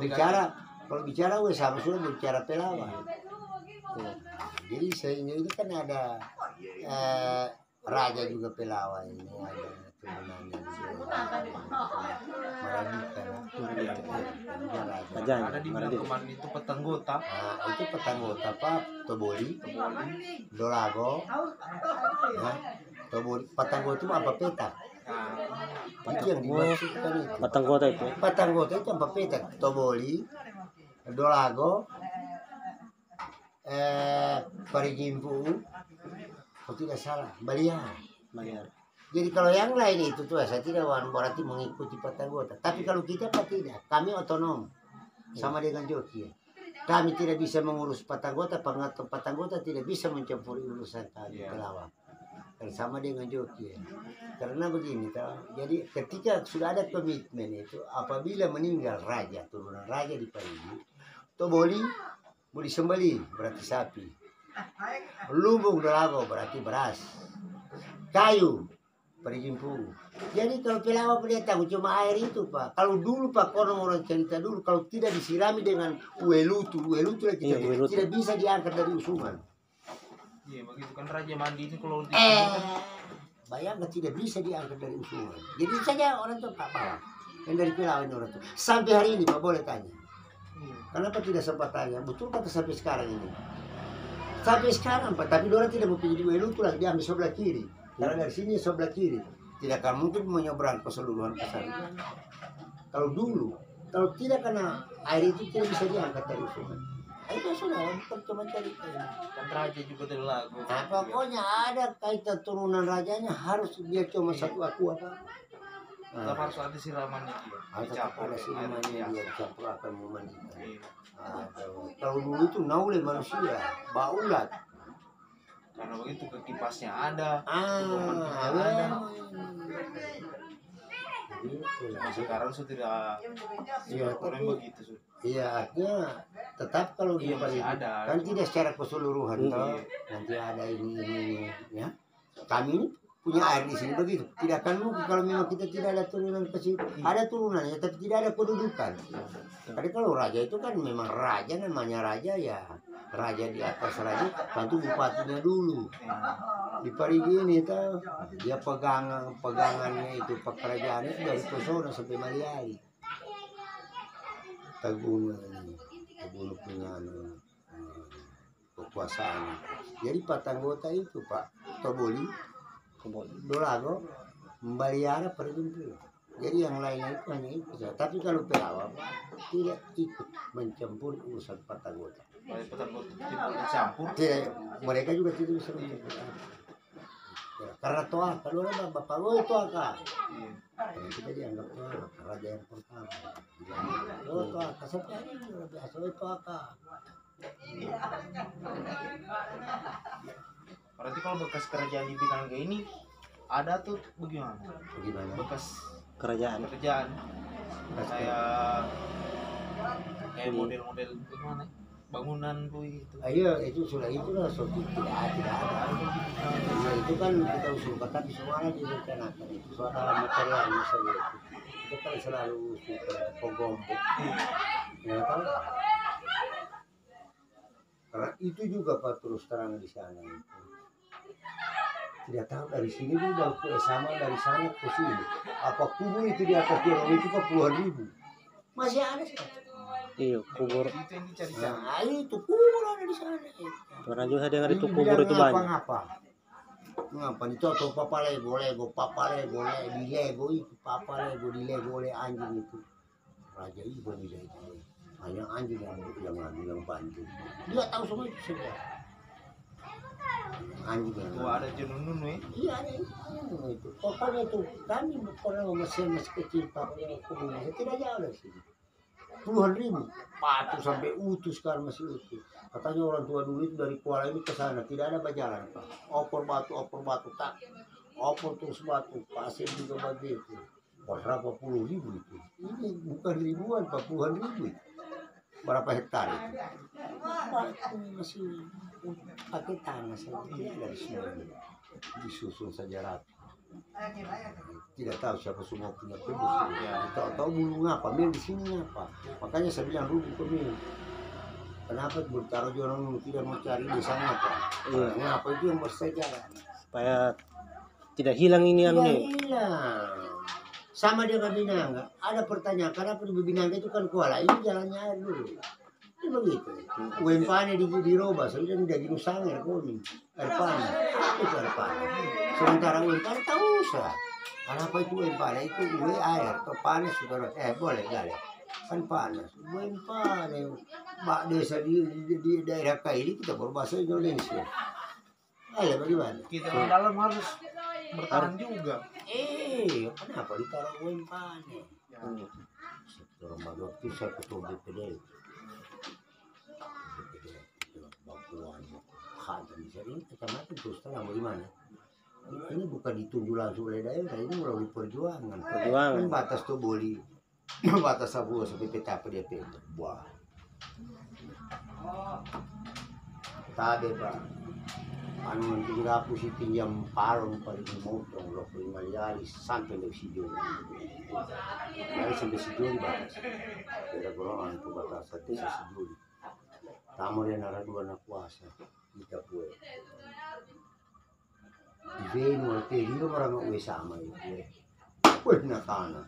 bicara sama sudah bicara Pelawa. Ya. Jadi sehingga ini kan ada raja juga Pelawa ini ada turunannya Raja. ada di bilang kemarin itu Petanggota. Nah, itu Petanggota Pak, Toboli, Dolago. Nah, Toboli, Petanggota itu apa petak? Nah, Itu yang dimaksudkan itu. Petanggota itu. Petanggota itu apa petak? Toboli, Dolago, Parigimpu, kalau tidak salah, Baliar. Bayar. Jadi kalau yang lain itu tuh saya tidak berarti mengikuti Petanggota. Tapi kalau kita Pak tidak, kami otonom sama dengan Jogja. Kami tidak bisa mengurus Petanggota, Petanggota tidak bisa mencampuri urusan kami Pelawa. Dan sama dengan Jogja. Karena begini, jadi ketika sudah ada komitmen itu, apabila meninggal raja, turunan raja di Parigi, Toboli mau disembeli berarti sapi. Lumbung Dolago berarti beras. Kayu Parigimpu. Jadi kalau Pelawa dia tahu cuma air itu Pak. Kalau dulu Pak orang cerita dulu kalau tidak disirami dengan uelutu tidak bisa diangkat dari usungan. iya begitu kan Raja Mandi ini kalau Bayangkan tidak bisa diangkat dari usungan. Jadi saja orang itu Pak bawa. Yang dari Pelawa ini orang itu. Sampai hari ini Pak boleh tanya. Kenapa tidak sempat tanya? Betul kata sampai sekarang ini. Sampai sekarang Pak, tapi orang tidak mau pergi di Welutu lagi, dia ambil sebelah kiri. Karena dari sini sebelah kiri. Tidak akan mungkin menyeberang keseluruhan ke sana. Kalau dulu, kalau tidak kena air itu tidak bisa diangkat dari sungai. Itu sudah cuma cari kain. Kan raja juga dari lagu. Nah, pokoknya ada kaitan turunan rajanya harus dia cuma satu aku apa. Tetap harus ada siramannya dia. Ada siramannya dia dicampur akan memandikan. Iya. Kalau dulu itu naule manusia, baulat. Karena begitu ke kipasnya ada. Ada. Nah, sekarang sudah Iya, orang tapi- begitu sudah. Iya, artinya tetap kalau Iya, masih di ada. kan tidak secara keseluruhan Iya. toh. Nanti ada ini ya. Kami ini punya air di sini begitu. Tidak akan mungkin kalau memang kita tidak ada turunan ke situ. Ada turunannya tapi tidak ada kedudukan. Tapi kalau raja itu kan memang raja, namanya raja ya. Raja di atas raja, tentu bupatinya dulu. Di Parigi ini tuh dia pegangannya itu pekerjaan itu dari Pesona sampai Maliari. Taguno punya kekuasaan. Jadi Patanggota itu Pak Toboli, Dolago, Mbaliara pergi. Jadi yang lainnya itu hanya itu saja. Tapi kalau Pelawa tidak ikut mencampur urusan Patanggota. Kalau petang dicampur. Tidak, mereka juga tidak bisa mencampur. Ya, karena Toaka, kalau ada bapak, oh Toaka. Iya. Karena kita dianggap Toaka, raja yang pertama. Oh Toaka, sampai hari ini udah biasa, oh Toaka. Berarti kalau bekas kerajaan di Pinangga ini ada tuh bagaimana? Bagaimana? Bekas Kerajaan. kerajaan kayak model-model gimana? Bangunan tuh itu. Iya, itu sudah itulah suatu tidak ada. Ya, itu kan kita usulkan tapi semuanya direncanakan itu soal material misalnya itu. Kita kan selalu usulkan pogombo. Ya tahu? Karena itu juga Pak terus terang di sana itu. Tidak tahu dari sini dulu baru ke sama dari sana ke sini. Apa kubur itu di atas pulau itu ke puluhan ribu. Masih ada sih. Iya, kubur. Itu yang dicari-cari. Nah, itu kubur ada di sana. Pernah juga dengar itu Ini kubur bilang itu banyak. Ngapa? Ngapa itu atau papa lego di lego itu papa lego di lego oleh anjing itu. Raja Ibu di lego. Hanya anjing yang bantu. Dia tahu semua itu sudah. Anjing yang Tuh ada jenunun ya. Iya ada itu. Pokoknya itu kami pernah masih kecil pakai kubur masih tidak jauh dari sini. Puluhan ribu patuh sampai utuh sekarang masih utuh. Katanya orang tua dulu itu dari Kuala ini ke sana tidak ada berjalan Pak. Opor batu tak. Opor terus batu pasir juga begitu. Berapa puluh ribu itu? Ini bukan ribuan, Pak, puluhan ribu. Berapa hektar itu? Pak, ini masih pakai tanah saja tidak ada semua. Disusun saja rapi. Tidak tahu siapa semua punya kudus. Tahu bulu ngapa, mil di sini ngapa. Makanya saya bilang rugi ke mil. Kenapa bertaruh orang dulu tidak mau cari desa ngapa? Iya. Ngapa itu yang bersejarah? Supaya tidak hilang ini Tidak nih. hilang. Sama dia ke Binanga. Ada pertanyaan, kenapa di Binanga itu kan Kuala? Ini jalannya air dulu. Ini begitu. Uempane dirobah, saya bilang daging sanger kuning. Air panas. Apa itu air panas? Sementara uempane tak usah. Kenapa itu uempane? Itu air. Ke panas sudah. Boleh kali. Kan panas. Uempane. Mak desa di daerah Kaili kita berbahasa Indonesia. Ayo bagaimana? Kita di dalam harus bertahan juga. Kenapa ditaruh uempane? Sektor baru itu saya ketua BPD. Jadi kecamatan terus terang bagaimana? Ini bukan ditunjuk langsung oleh daerah, ini melalui perjuangan. Kan batas tuh boleh, batas abu sampai peta PDP. Wah, tadi Pak, anu nanti aku sih pinjam palung paling motong loh 5 hari sampai di Sido. Dari sampai Sido di batas. Ada golongan itu batas desa Sido. Tamu yang ada dua anak kuasa kita kue. Di Venue itu dia orang kue sama itu. Kue nakana.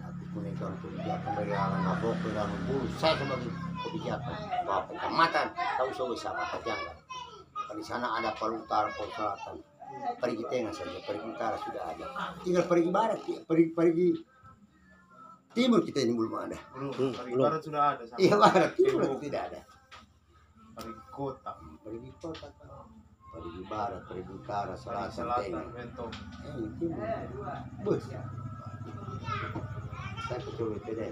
Aku punya kartu dia pemberian apa orang bulu saya sebagai kebijakan bapak kecamatan tahu saya sama kerjaan. Di sana ada Palu Utara, Palu Selatan, pergi tengah saja, pergi utara sudah ada. Tinggal pergi barat, pergi timur kita ini belum ada. Belum. Dari belum. barat sudah ada. Sama Iya barat, timur Tembok. tidak ada. Dari kota. Pergi kota, pergi barat, pergi utara, Dari selatan, selatan. tengah. Bentong. Timur. Bus. Saya coba beda.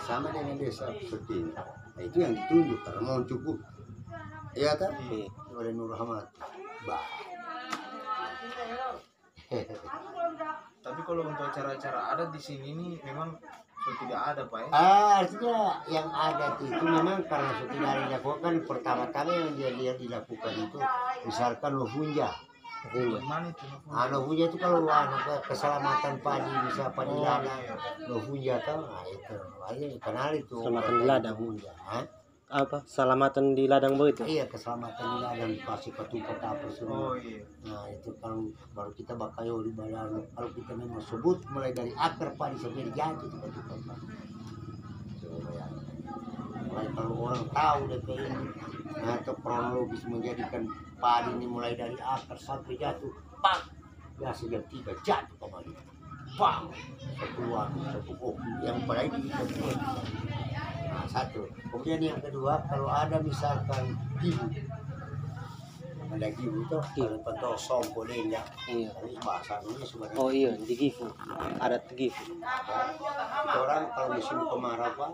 Sama dengan desa seperti ini. Nah, itu yang ditunjuk karena mau cukup. Iya kan? Iya. Oleh Nur Rahmat. Bah. Tapi kalau untuk acara-acara adat di sini nih memang sudah tidak ada Pak ya. Artinya yang adat itu memang karena sudah tidak dilakukan pertama-tama yang dia dilakukan itu misalkan Lohunja. Gimana itu? Lohunja itu kalau keselamatan padi bisa padi ladang. Lohunja tahu? Nah itu, aja kenal itu. Keselamatan di ladang. Lohunja. Hah? Apa selamatan di ladang begitu? Iya keselamatan di ladang pasti ketupat apa semua. Oh iya. Nah itu kalau baru kita bakayo di badan kalau kita memang sebut mulai dari akar padi sampai dijatuh itu ketupat. Coba ya. Mulai kalau orang tahu DP ini, nah itu kronologis menjadikan padi ini mulai dari akar sampai jatuh, pak, biasa jam 3 jatuh kembali, pak, keluar satu kopi yang pada ini kita. Nah, satu. Kemudian yang kedua, kalau ada misalkan gibu, ada gibu itu kalau bentuk sompo lenja, Iya. ini bahasa ini sebenarnya. Oh iya, di Gifu. Adat Gifu. Kita orang kalau musim kemarau pak,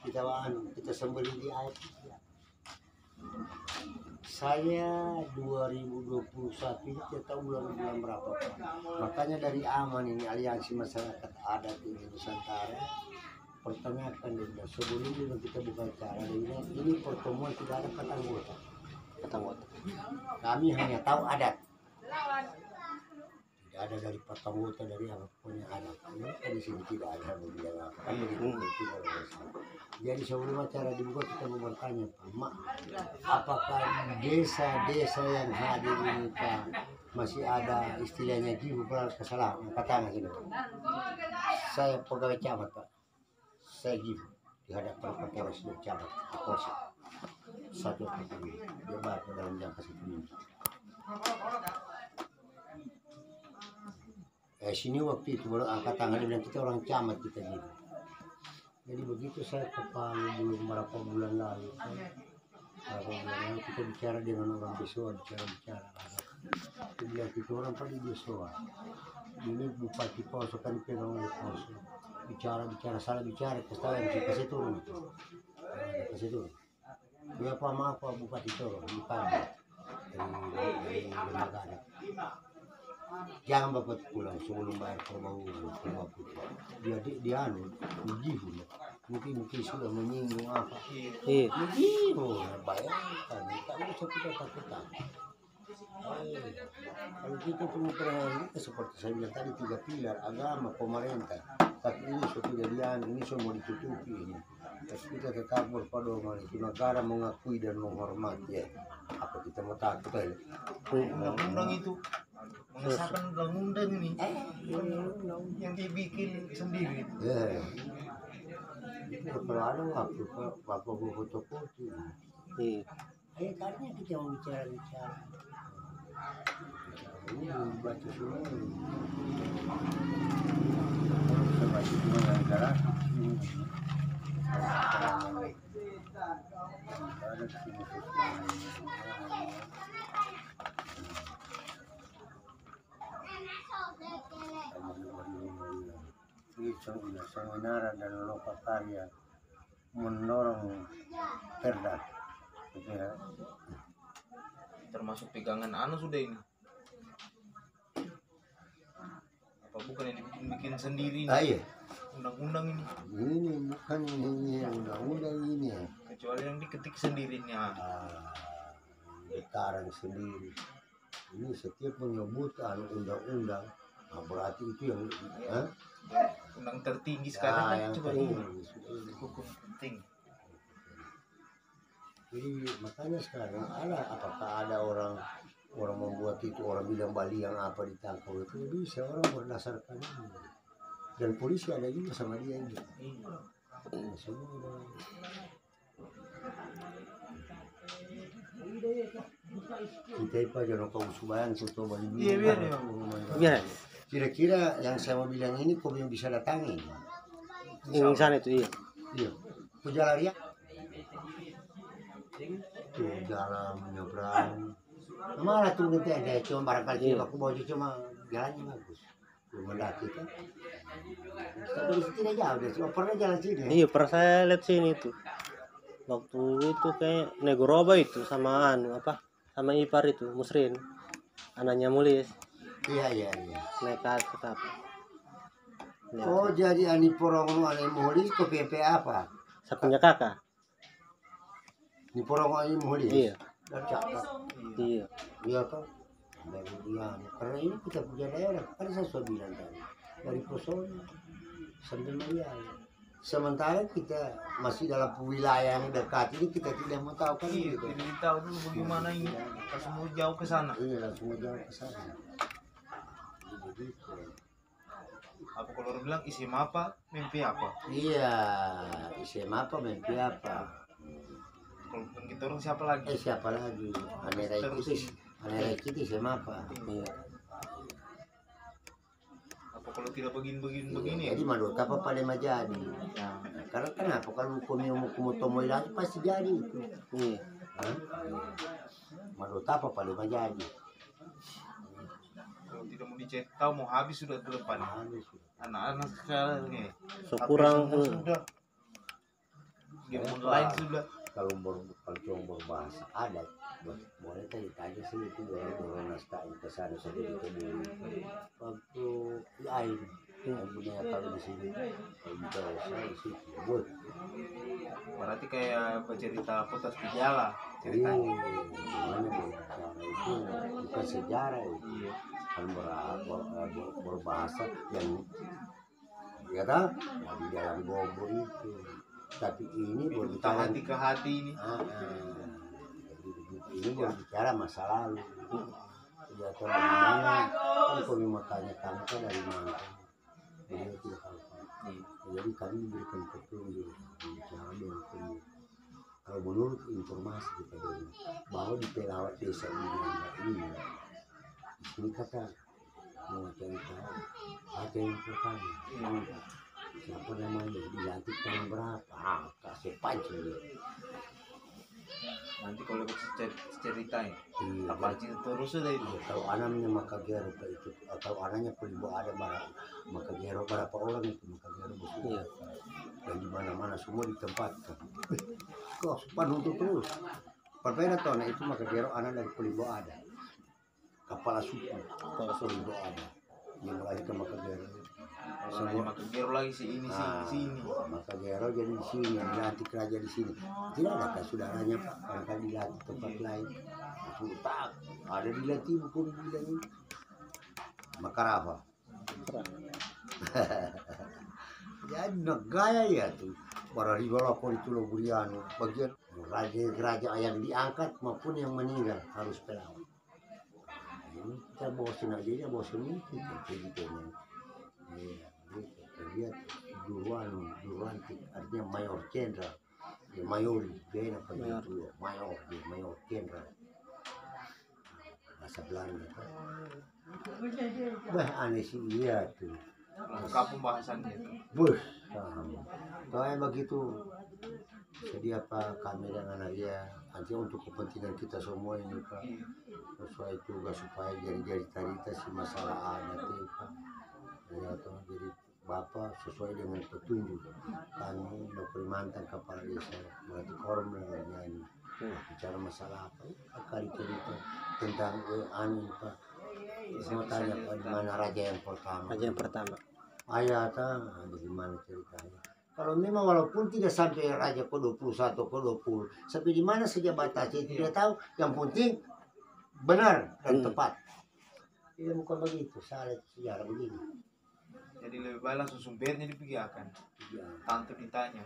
kita sembelih di air. Saya 2021 ini tidak tahu bulan berapa pak. Makanya dari Aman ini Aliansi Masyarakat Adat di Nusantara pertanyakan dia sebelum kita buka acara ini pertemuan tidak ada kata anggota. Kami hanya tahu adat. Tidak ada dari anggota dari apapun yang ada. Kan di sini tidak ada bilang apa. Kan begitu tidak ada. Jadi sebelum acara dibuka kita mau bertanya Pak, apakah desa-desa yang hadir ini Pak masih ada istilahnya gibu kesalahan kata sini. Saya pegawai camat Pak. Saya gibu di hadapan Kapolres dan camat Kapolsek satu pertama dia baca dalam jangka 1 minggu. Sini waktu itu baru angkat tangan dan kita orang camat kita gitu. Jadi begitu saya ke Palu belum berapa bulan lalu kita bicara dengan orang Besoa bicara. Dia bilang itu orang pada Besoa. Ini Bupati Poso kan pegang oleh Poso. Bicara salah bicara kesalahan kasih turun. Dia apa Bupati turun di Palu dari lembaga adat. Jangan bapak pulang sebelum bayar rumah putih. Dia gibu mungkin sudah menyinggung apa. Iya. Gibu bayangkan tak usah kita takutkan. Kalau kita cuma kita seperti saya bilang tadi 3 pilar agama pemerintah. Tapi ini suatu kejadian ini semua ditutupi ini. Tapi kita tetap berpedoman itu negara mengakui dan menghormati ya. Apa kita mau takut ya? Undang-undang itu mengesahkan undang-undang ini yang dibikin sendiri. Ya. Kalau ada waktu bapak foto-foto. Iya. Karena kita mau bicara. Ini belum baca semua. Saya baca cuma gara-gara. Seminara dan lokakarya mendorong perda gitu ya. Termasuk pegangan sudah ini. Apa bukan yang dibikin sendiri nih? Iya. Undang-undang ini. Ini bukan ini undang-undang ini. Kecuali yang diketik sendirinya. Sekarang sendiri. Ini setiap penyebutan undang-undang, berarti itu yang Undang tertinggi sekarang kan yang coba tertinggi. hukum penting. Jadi makanya sekarang apakah ada orang membuat itu orang bilang Bali yang apa ditangkap itu bisa orang berdasarkan ini. Dan polisi ada juga sama dia ini. Semua. Kita ipa jangan kau subayang soto bali. Iya, biar ya. Biar. Kira-kira yang saya mau bilang ini kau yang bisa datangi. Yang sana itu iya. Iya. Pujalaria. Tuh jalan menyeberang. Malah tuh nanti ada cuma barangkali Iya. aku mau cuma jalannya bagus. Belum mendaki kan. Tapi di sini jauh deh. Cuma pernah jalan sini. Iya, pernah saya lihat sini tuh. Waktu itu kayak Negoroba itu sama apa? Sama Ipar itu, Musrin. Anaknya Mulis Iya. naik ke atas apa? Ya, Oh jadi ani porong ani mulis ke PP apa? saya punya kakak. Ni porong ani mulis. Iya. Dan cakap. Iya. Iya kan? Dari dia. Karena ini kita punya daerah. Kan saya sudah bilang tadi. Dari Posono sampai Mariana. Sementara kita masih dalam wilayah yang dekat ini kita tidak mau tahu kan Iya, gitu. tidak tahu dulu bagaimana ini. Langsung mau jauh ke sana. Iya langsung jauh ke sana. Begitu. Apa kalau orang bilang isi apa, mimpi apa? Iya, SMA apa mimpi apa? Kalau bukan kita orang siapa lagi? Siapa lagi? Aneh kita SMA apa? Iya. Apa kalau tidak begini ya? Jadi madot apa pada majadi? Karena kenapa kalau kami mau kumotomoy lagi pasti jadi itu. Iya. Madot apa pada majadi? Kalau tidak mau dicek tahu mau habis sudah ke depan. Habis. Anak-anak sekarang nih. So kurang HP semua sudah. Game online sudah. Kalau cuma berbahasa adat, boleh tanya sih itu orang naskah ke sana saja itu dulu. Waktu lain, punya kalau di sini, kalau di Jawa di situ, boleh. Berarti kayak bercerita potas pijala Ceritanya. ceritanya. Gimana cara itu bukan sejarah itu. Iya. Kan berbahasa yang ya kan di dalam gobo itu. Tapi ini Kita berbicara hati ke hati ini. ini berbicara masa lalu. Ya tahu bagaimana kan kami makanya kamu kan dari mana? Beliau tidak tahu. Jadi kami diberikan petunjuk bicara dengan penuh. Kalau menurut informasi kita dengar bahwa di pelawat desa ini di sini kata mengatai ada yang pertama. Siapa namanya dilantik tahun berapa? Kasih pancing dia. Nanti kalau ceritanya. Iya, Apa cerita terus sudah itu? kalau anaknya maka gero itu atau anaknya pelibur ada barang maka gero berapa orang itu maka gero besar. Iya. Dan di mana-mana semua ditempatkan. Kok penuh terus. Perbedaan tahun itu maka gero anak dari pelibur ada. Kepala suku pelibur ada. Yang melahirkan maka gero. Semua makin gero lagi si ini sini. Maka gero jadi di sini, dilantik raja di sini. Tidak adakah saudaranya barangkali dilantik tempat lain? Itu tak ada dilantik bukan bilang ini. Maka apa? Ya negara ya tuh. Para riwala kau itu lo burian bagian raja yang diangkat maupun yang meninggal harus pelawat. Ini kita bosan aja ya bosan ini kita gitu. Kita lihat duluan artinya mayor jenderal mayor dia apa itu mayor jenderal bahasa Belanda kan bah aneh sih iya tuh Lengkap pembahasannya itu. bus kayak begitu jadi apa kami dengan dia nanti untuk kepentingan kita semua ini Pak sesuai juga supaya jadi cerita si masalah adat itu Pak ya, jadi Bapak sesuai dengan petunjuk kami Kalimantan kepala desa berarti korum dengan nyanyi bicara masalah apa kali cerita tentang anu Pak mau tanya Pak di mana raja yang pertama ayah di mana ceritanya kalau memang walaupun tidak sampai raja ke 21 ke 20 sampai di mana saja batasnya tidak tahu yang penting benar dan tepat ya bukan begitu salah sejarah begini. Jadi lebih baik langsung sumbernya dipergiakan. Ya. Tantu ditanya.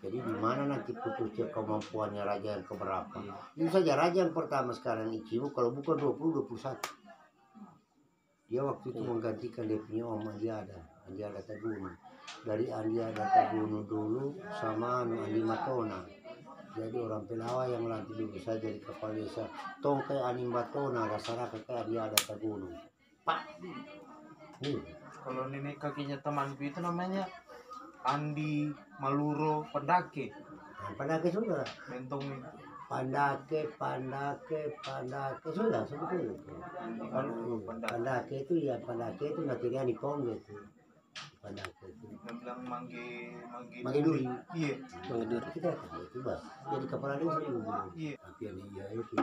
Jadi di mana nanti putusnya kemampuannya raja yang keberapa? Ini saja raja yang pertama sekarang Ichimu kalau bukan 20-21. Dia waktu itu menggantikan dia punya om Andiada Taguno. dari Andi Adatagono dulu sama Andi Matona. Jadi orang Pelawa yang nanti dulu saya jadi kepala desa. Tong kayak Andi Matona, rasanya kayak Andi Adatagono. Pak. Kalau nenek kakinya temanku itu namanya Andi Maluro Pendake. Nah, Pandake sudah. Bentong itu. Pandake sudah sebetulnya. Andi Maluro Pendake. Pandake itu ya, Pandake itu material di Pongge itu. Pandake itu. Dia bilang mangge Mangge duri. Iya. Mengedur. Kita tahu itu bah. Jadi kepala desa juga. Iya. Tapi yang iya itu.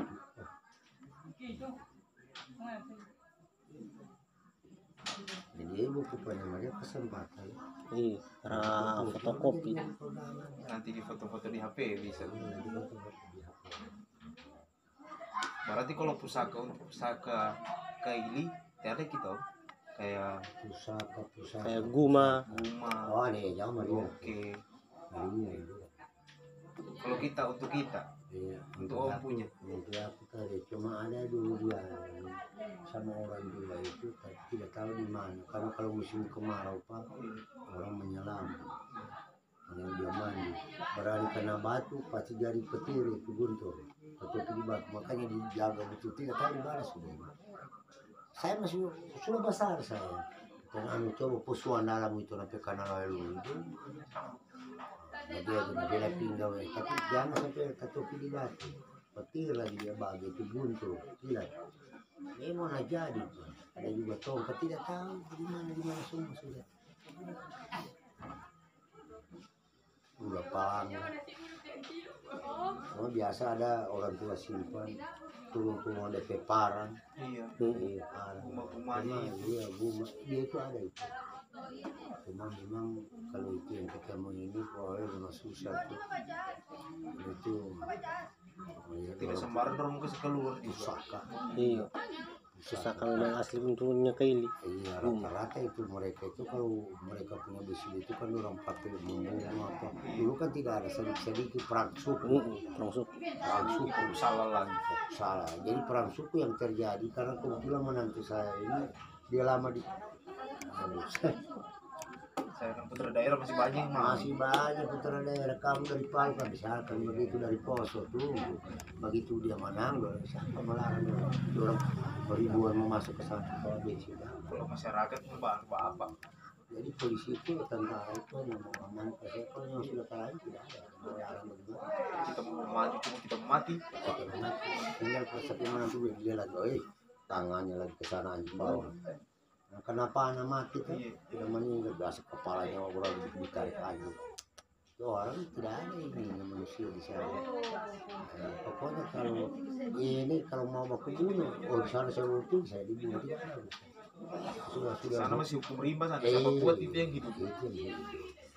Jadi ibu rupanya mereka kesempatan. Iya, karena fotokopi. Nanti di foto-foto di HP bisa. Berarti kalau pusaka untuk pusaka kaili tiada kita kayak Pusaka. Kayak guma. Guma. Oh nih jangan dia. Oke. Iya itu. Kalau kita untuk kita, Iya. untuk om punya. Untuk aku tadi cuma ada dulu dia sama orang dua itu tapi tidak tahu di mana. Karena kalau musim kemarau pak orang menyelam. Yang dia mandi berani kena batu pasti jadi petir itu guntur atau di batu makanya dijaga betul tidak tahu di mana sudah. Saya masih sudah besar saya karena anu coba pusuan dalam itu sampai kanal lalu itu jadi ada bela pinggang tapi jangan sampai katopi di batu petir lagi dia bagi itu guntur tidak ini mana jadi ada juga tongkat tidak tahu di mana semua sudah. Udah pang. Oh, biasa ada orang tua simpan turun ada peparan. Iya. Iya, parang. Guma-gumanya Cuma, iya, guma. Dia itu ada itu. Cuma memang kalau itu yang ketemu ini pokoknya memang susah tuh. Itu Tidak sembarang orang kasih keluar di pusaka. Iya, pusaka memang asli bentuknya kaili. Iya, rata-rata itu mereka itu kalau mereka punya besi itu kan orang pakai bumbu apa. Dulu kan tidak ada sedikit perang suku. Perang suku. Perang suku. salah lagi. Salah. Jadi perang suku yang terjadi karena kebetulan menantu saya ini dia lama di Saya kan putra daerah masih banyak masih banyak putra daerah kamu dari Palu kan misalkan begitu dari Poso tuh begitu dia Mananggo siapa melarang orang beribuan mau masuk ke sana kalau besi kalau masyarakat membantu apa. jadi polisi itu tentara itu yang mau aman kalau yang sudah kalah tidak ada melarang bagaimana Kita mau maju cuma kita mau mati. tinggal persepsi mana tuh dia lagi tangannya lagi ke sana anjing bawah. Nah, kenapa anak mati kan? Tidak meninggal biasa kepalanya orang ditarik lagi. Itu orang tidak ada ini manusia di sana. Nah, pokoknya kalau ini kalau mau baku bunuh, oh di sana saya mungkin saya dibunuh tidak ada. Sudah Sana masih hukum rimba sana siapa buat itu yang hidup. Itu.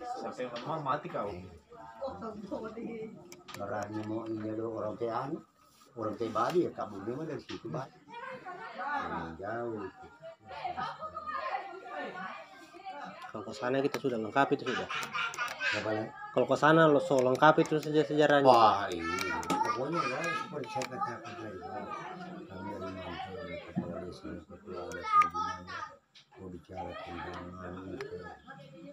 Siapa yang lemah mati kau. Berani mau ini ada orang pean, orang pebadi ya kabur memang dari situ pak. Jauh. Kalau ke sana kita sudah lengkap itu sudah. Apa lagi? Kalau ke sana lo so lengkap itu sejarahnya. Wah ini pokoknya ya seperti saya katakan tadi kami dari mantan kepala desa ketua adat Medina mau bicara tentang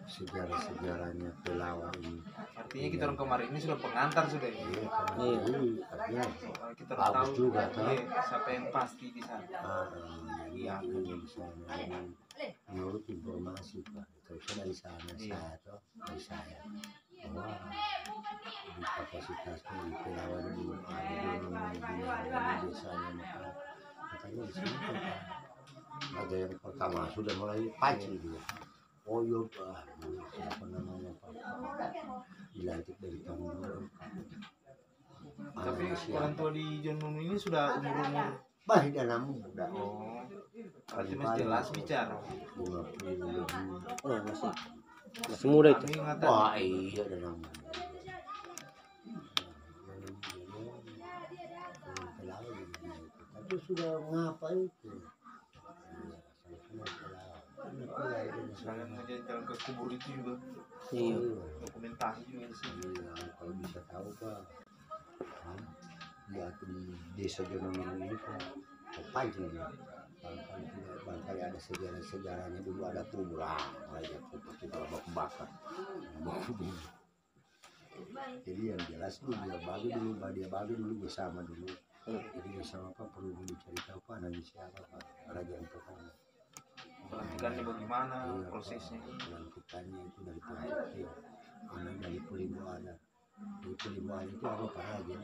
sejarah-sejarahnya Pelawa ini. Artinya kita orang kemarin ini sudah pengantar sudah ya. Iya, karena ini artinya Kita bagus tahu juga kan. siapa yang pasti di sana. Iya ini di sana ini menurut informasi pak itu dari sana saya tuh dari saya bahwa di kapasitasnya di Pelawa di desanya maka katanya di sini kan ada yang pertama sudah mulai pancing dia Oyo pak siapa namanya pak dilantik dari tahun dulu Tapi orang tua di John Nun ini sudah umur-umur. bah dia namun muda Oh, berarti masih jelas bicara. 50 lebih. Oh, masih muda itu. Kami ingatan. Wah iya dan namun tapi sudah ngapa itu Kalian mau jalan ke kubur itu juga Iya. dokumentasi juga di sini. iya kalau bisa tahu pak ya di desa Jono ini kan pancing dia Barangkali ada sejarahnya dulu ada kubur aja kubur kita bakar. Jadi yang jelas tuh dia bagi dulu bersama dulu. Jadi bersama apa perlu dulu cari tahu apa nanti siapa Pak raja yang pertama. Pelantikannya bagaimana prosesnya? Pelantikannya itu dari Pilihan, anak dari Pulimbo ada. Di Pulimbo itu apa Pak Raja?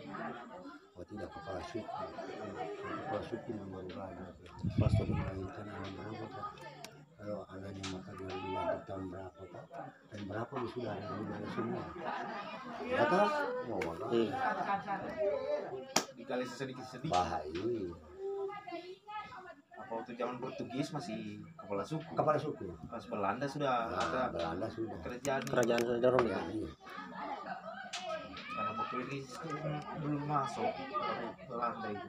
Oh tidak kepala suku. Kepala suku nomor raja. Pas itu melahirkan anak berapa Pak? Kalau anaknya maka dia dilantik tahun berapa Pak? Dan berapa dia sudah ada di mana semua? Kata mau apa? Dikali sedikit-sedikit. Bahaya. Apa waktu zaman Portugis masih kepala suku? Kepala suku. Pas Belanda sudah ada Belanda sudah. Kerajaan sudah rumit. Ya, iya. karena Portugis itu belum masuk baru Belanda itu.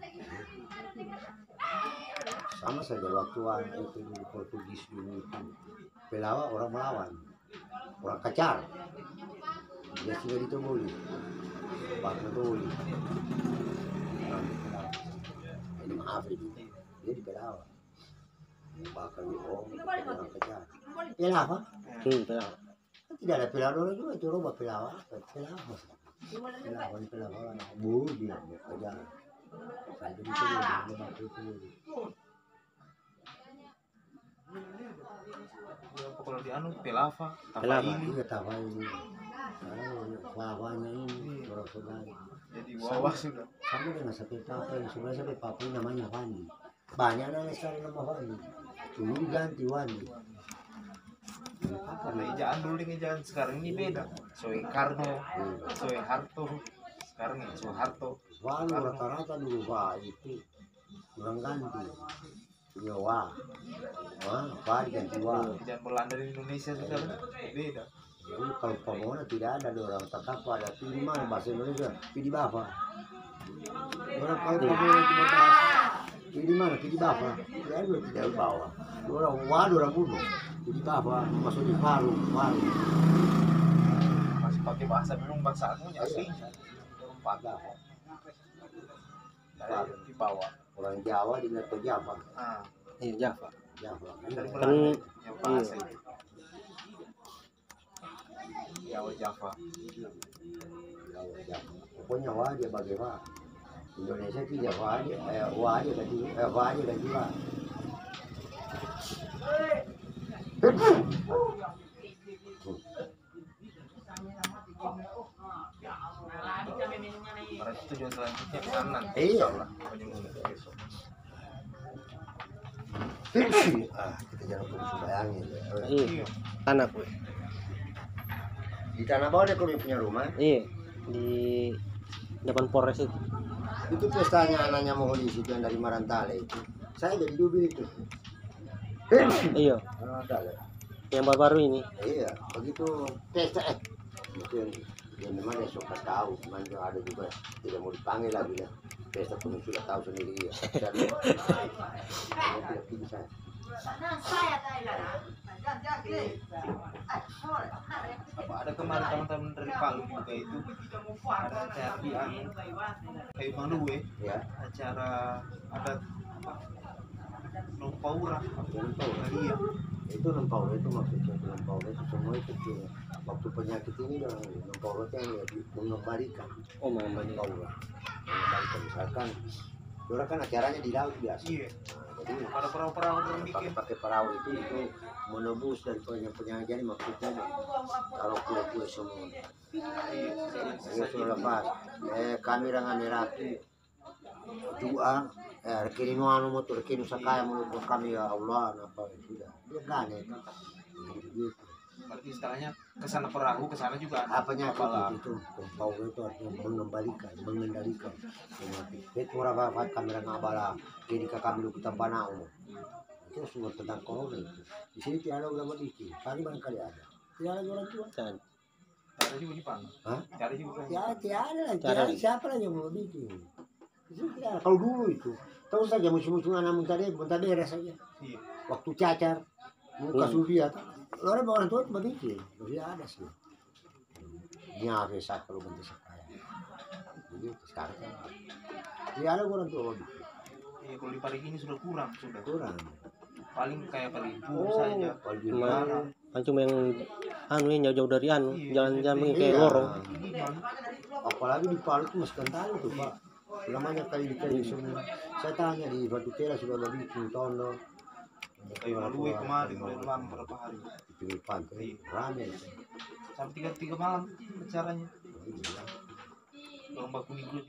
Sama saja waktu itu dulu Portugis dulu itu Pelawa orang melawan, orang kacar. Dia sudah ditemui, bakal tuli. Ini maaf itu, dia di Pelawa. Bakal orang kacar. Pelawa? Pelawa. Tidak ada Pelawa juga itu roba Pelawa. Pelawa. Pelawa. Bu dia kacar. Sampai ditemui. Kalau di anu Pelava, Pelava. Tapaili. Iya tahu ini. Lavanya ini orang Sunda. Jadi bawah sudah. Sampai dengan sampai Papua, sebenarnya sampai Papua namanya Wandi. Banyak nama sekarang nama Wandi. Dulu diganti Wandi. Karena ejaan dulu dengan ejaan sekarang ini beda. Soekarno, Soeharto, sekarang ini Soeharto. Wah, rata-rata dulu Wah itu orang ganti. Punya Wah, ganti Wah. Ejaan Belanda di Indonesia sekarang beda. Jadi kalau Pamona tidak ada orang tetap ada pilih mana bahasa Indonesia pilih Bapak. Orang kalau Pamona cuma bahas pilih mana pilih Bapak. Tidak bawa. Orang waduh orang bunuh. Pilih Bapak masuk di Palu. Masih pakai bahasa belum bahasa anunya aslinya. Orang pakai di bawah. Orang Jawa di Nato Java. Iya Java. Java. Dari Kan Belanda yang bahasa itu. Java. Pokoknya Wah dia bagi Wah. Indonesia tidak Wah dia ganti Wah. Berarti tujuan selanjutnya ke sana. Iya. Besok. Kita jangan perlu bayangin. Iya. Anak gue. Di Tanah Bawah dia kalau punya rumah. Iya. Di depan Polres itu. Itu pestanya anaknya mau di situ yang dari Marantale itu. Saya jadi dubi itu. Iya. Marantale. Yang baru-baru ini. Iya, begitu pesta mungkin dia memang dia suka tahu, cuman ada juga tidak mau dipanggil lagi lah. Pesta pun sudah tahu sendiri ya. Tidak bisa. Apa ada kemarin teman-teman dari Palu juga itu ada acara di anu kayu Malue Ya, acara adat Nompaura iya itu Nempau itu maksudnya Nempau itu semua itu tuh, waktu penyakit ini dan Nempau itu yang mengembalikan. Oh, Mama. Nempau mengembalikan misalkan, orang kan acaranya di laut biasa. iya Jadi pada perahu-perahu yang bikin pakai perahu itu menebus dari penyajian maksudnya kalau kue-kue semua ini sudah lepas kami dengan meraki doa rekini anu motor rekini sakaya menurut kami ya Allah apa sudah dia kan gitu. berarti istilahnya kesana perahu kesana juga Apanya kapal itu Kempau itu artinya mengembalikan mengendalikan itu orang bapak kamera ngabala jadi ke kami lupa panau itu semua tentang corona itu di sini tiada ulama dikit kali barangkali ada tiada orang tua Dan ada juga di Palu Hah? ada juga tiada lah Tiada. tiada siapa lagi yang mau bikin di sini tiada. Kalau dulu itu tahu saja musim-musim anak muntah beres saja iya waktu cacar muka suria orang tua cuma bikin masih ada sih nyari saat kalau bentuk sekaya jadi sekarang kan ya ada orang tua bikin Iya, kalau di Parigi ini sudah kurang sudah. kurang. Paling kayak Palibu Oh, saja. pagi Cuma- marah. Kan cuma yang yang jauh-jauh dari Iya, jalan-jalan iya. kayak Iya. lorong. Gimana? Apalagi di Palu itu masih kental tuh Pak. Namanya kayu semua. Saya tanya di Batu Tera sudah bikin tondo. Kayu Malue kemarin malam berapa hari? Di pinggir pantai rame. Sampai 3 malam acaranya. Iya. Orang baku di grup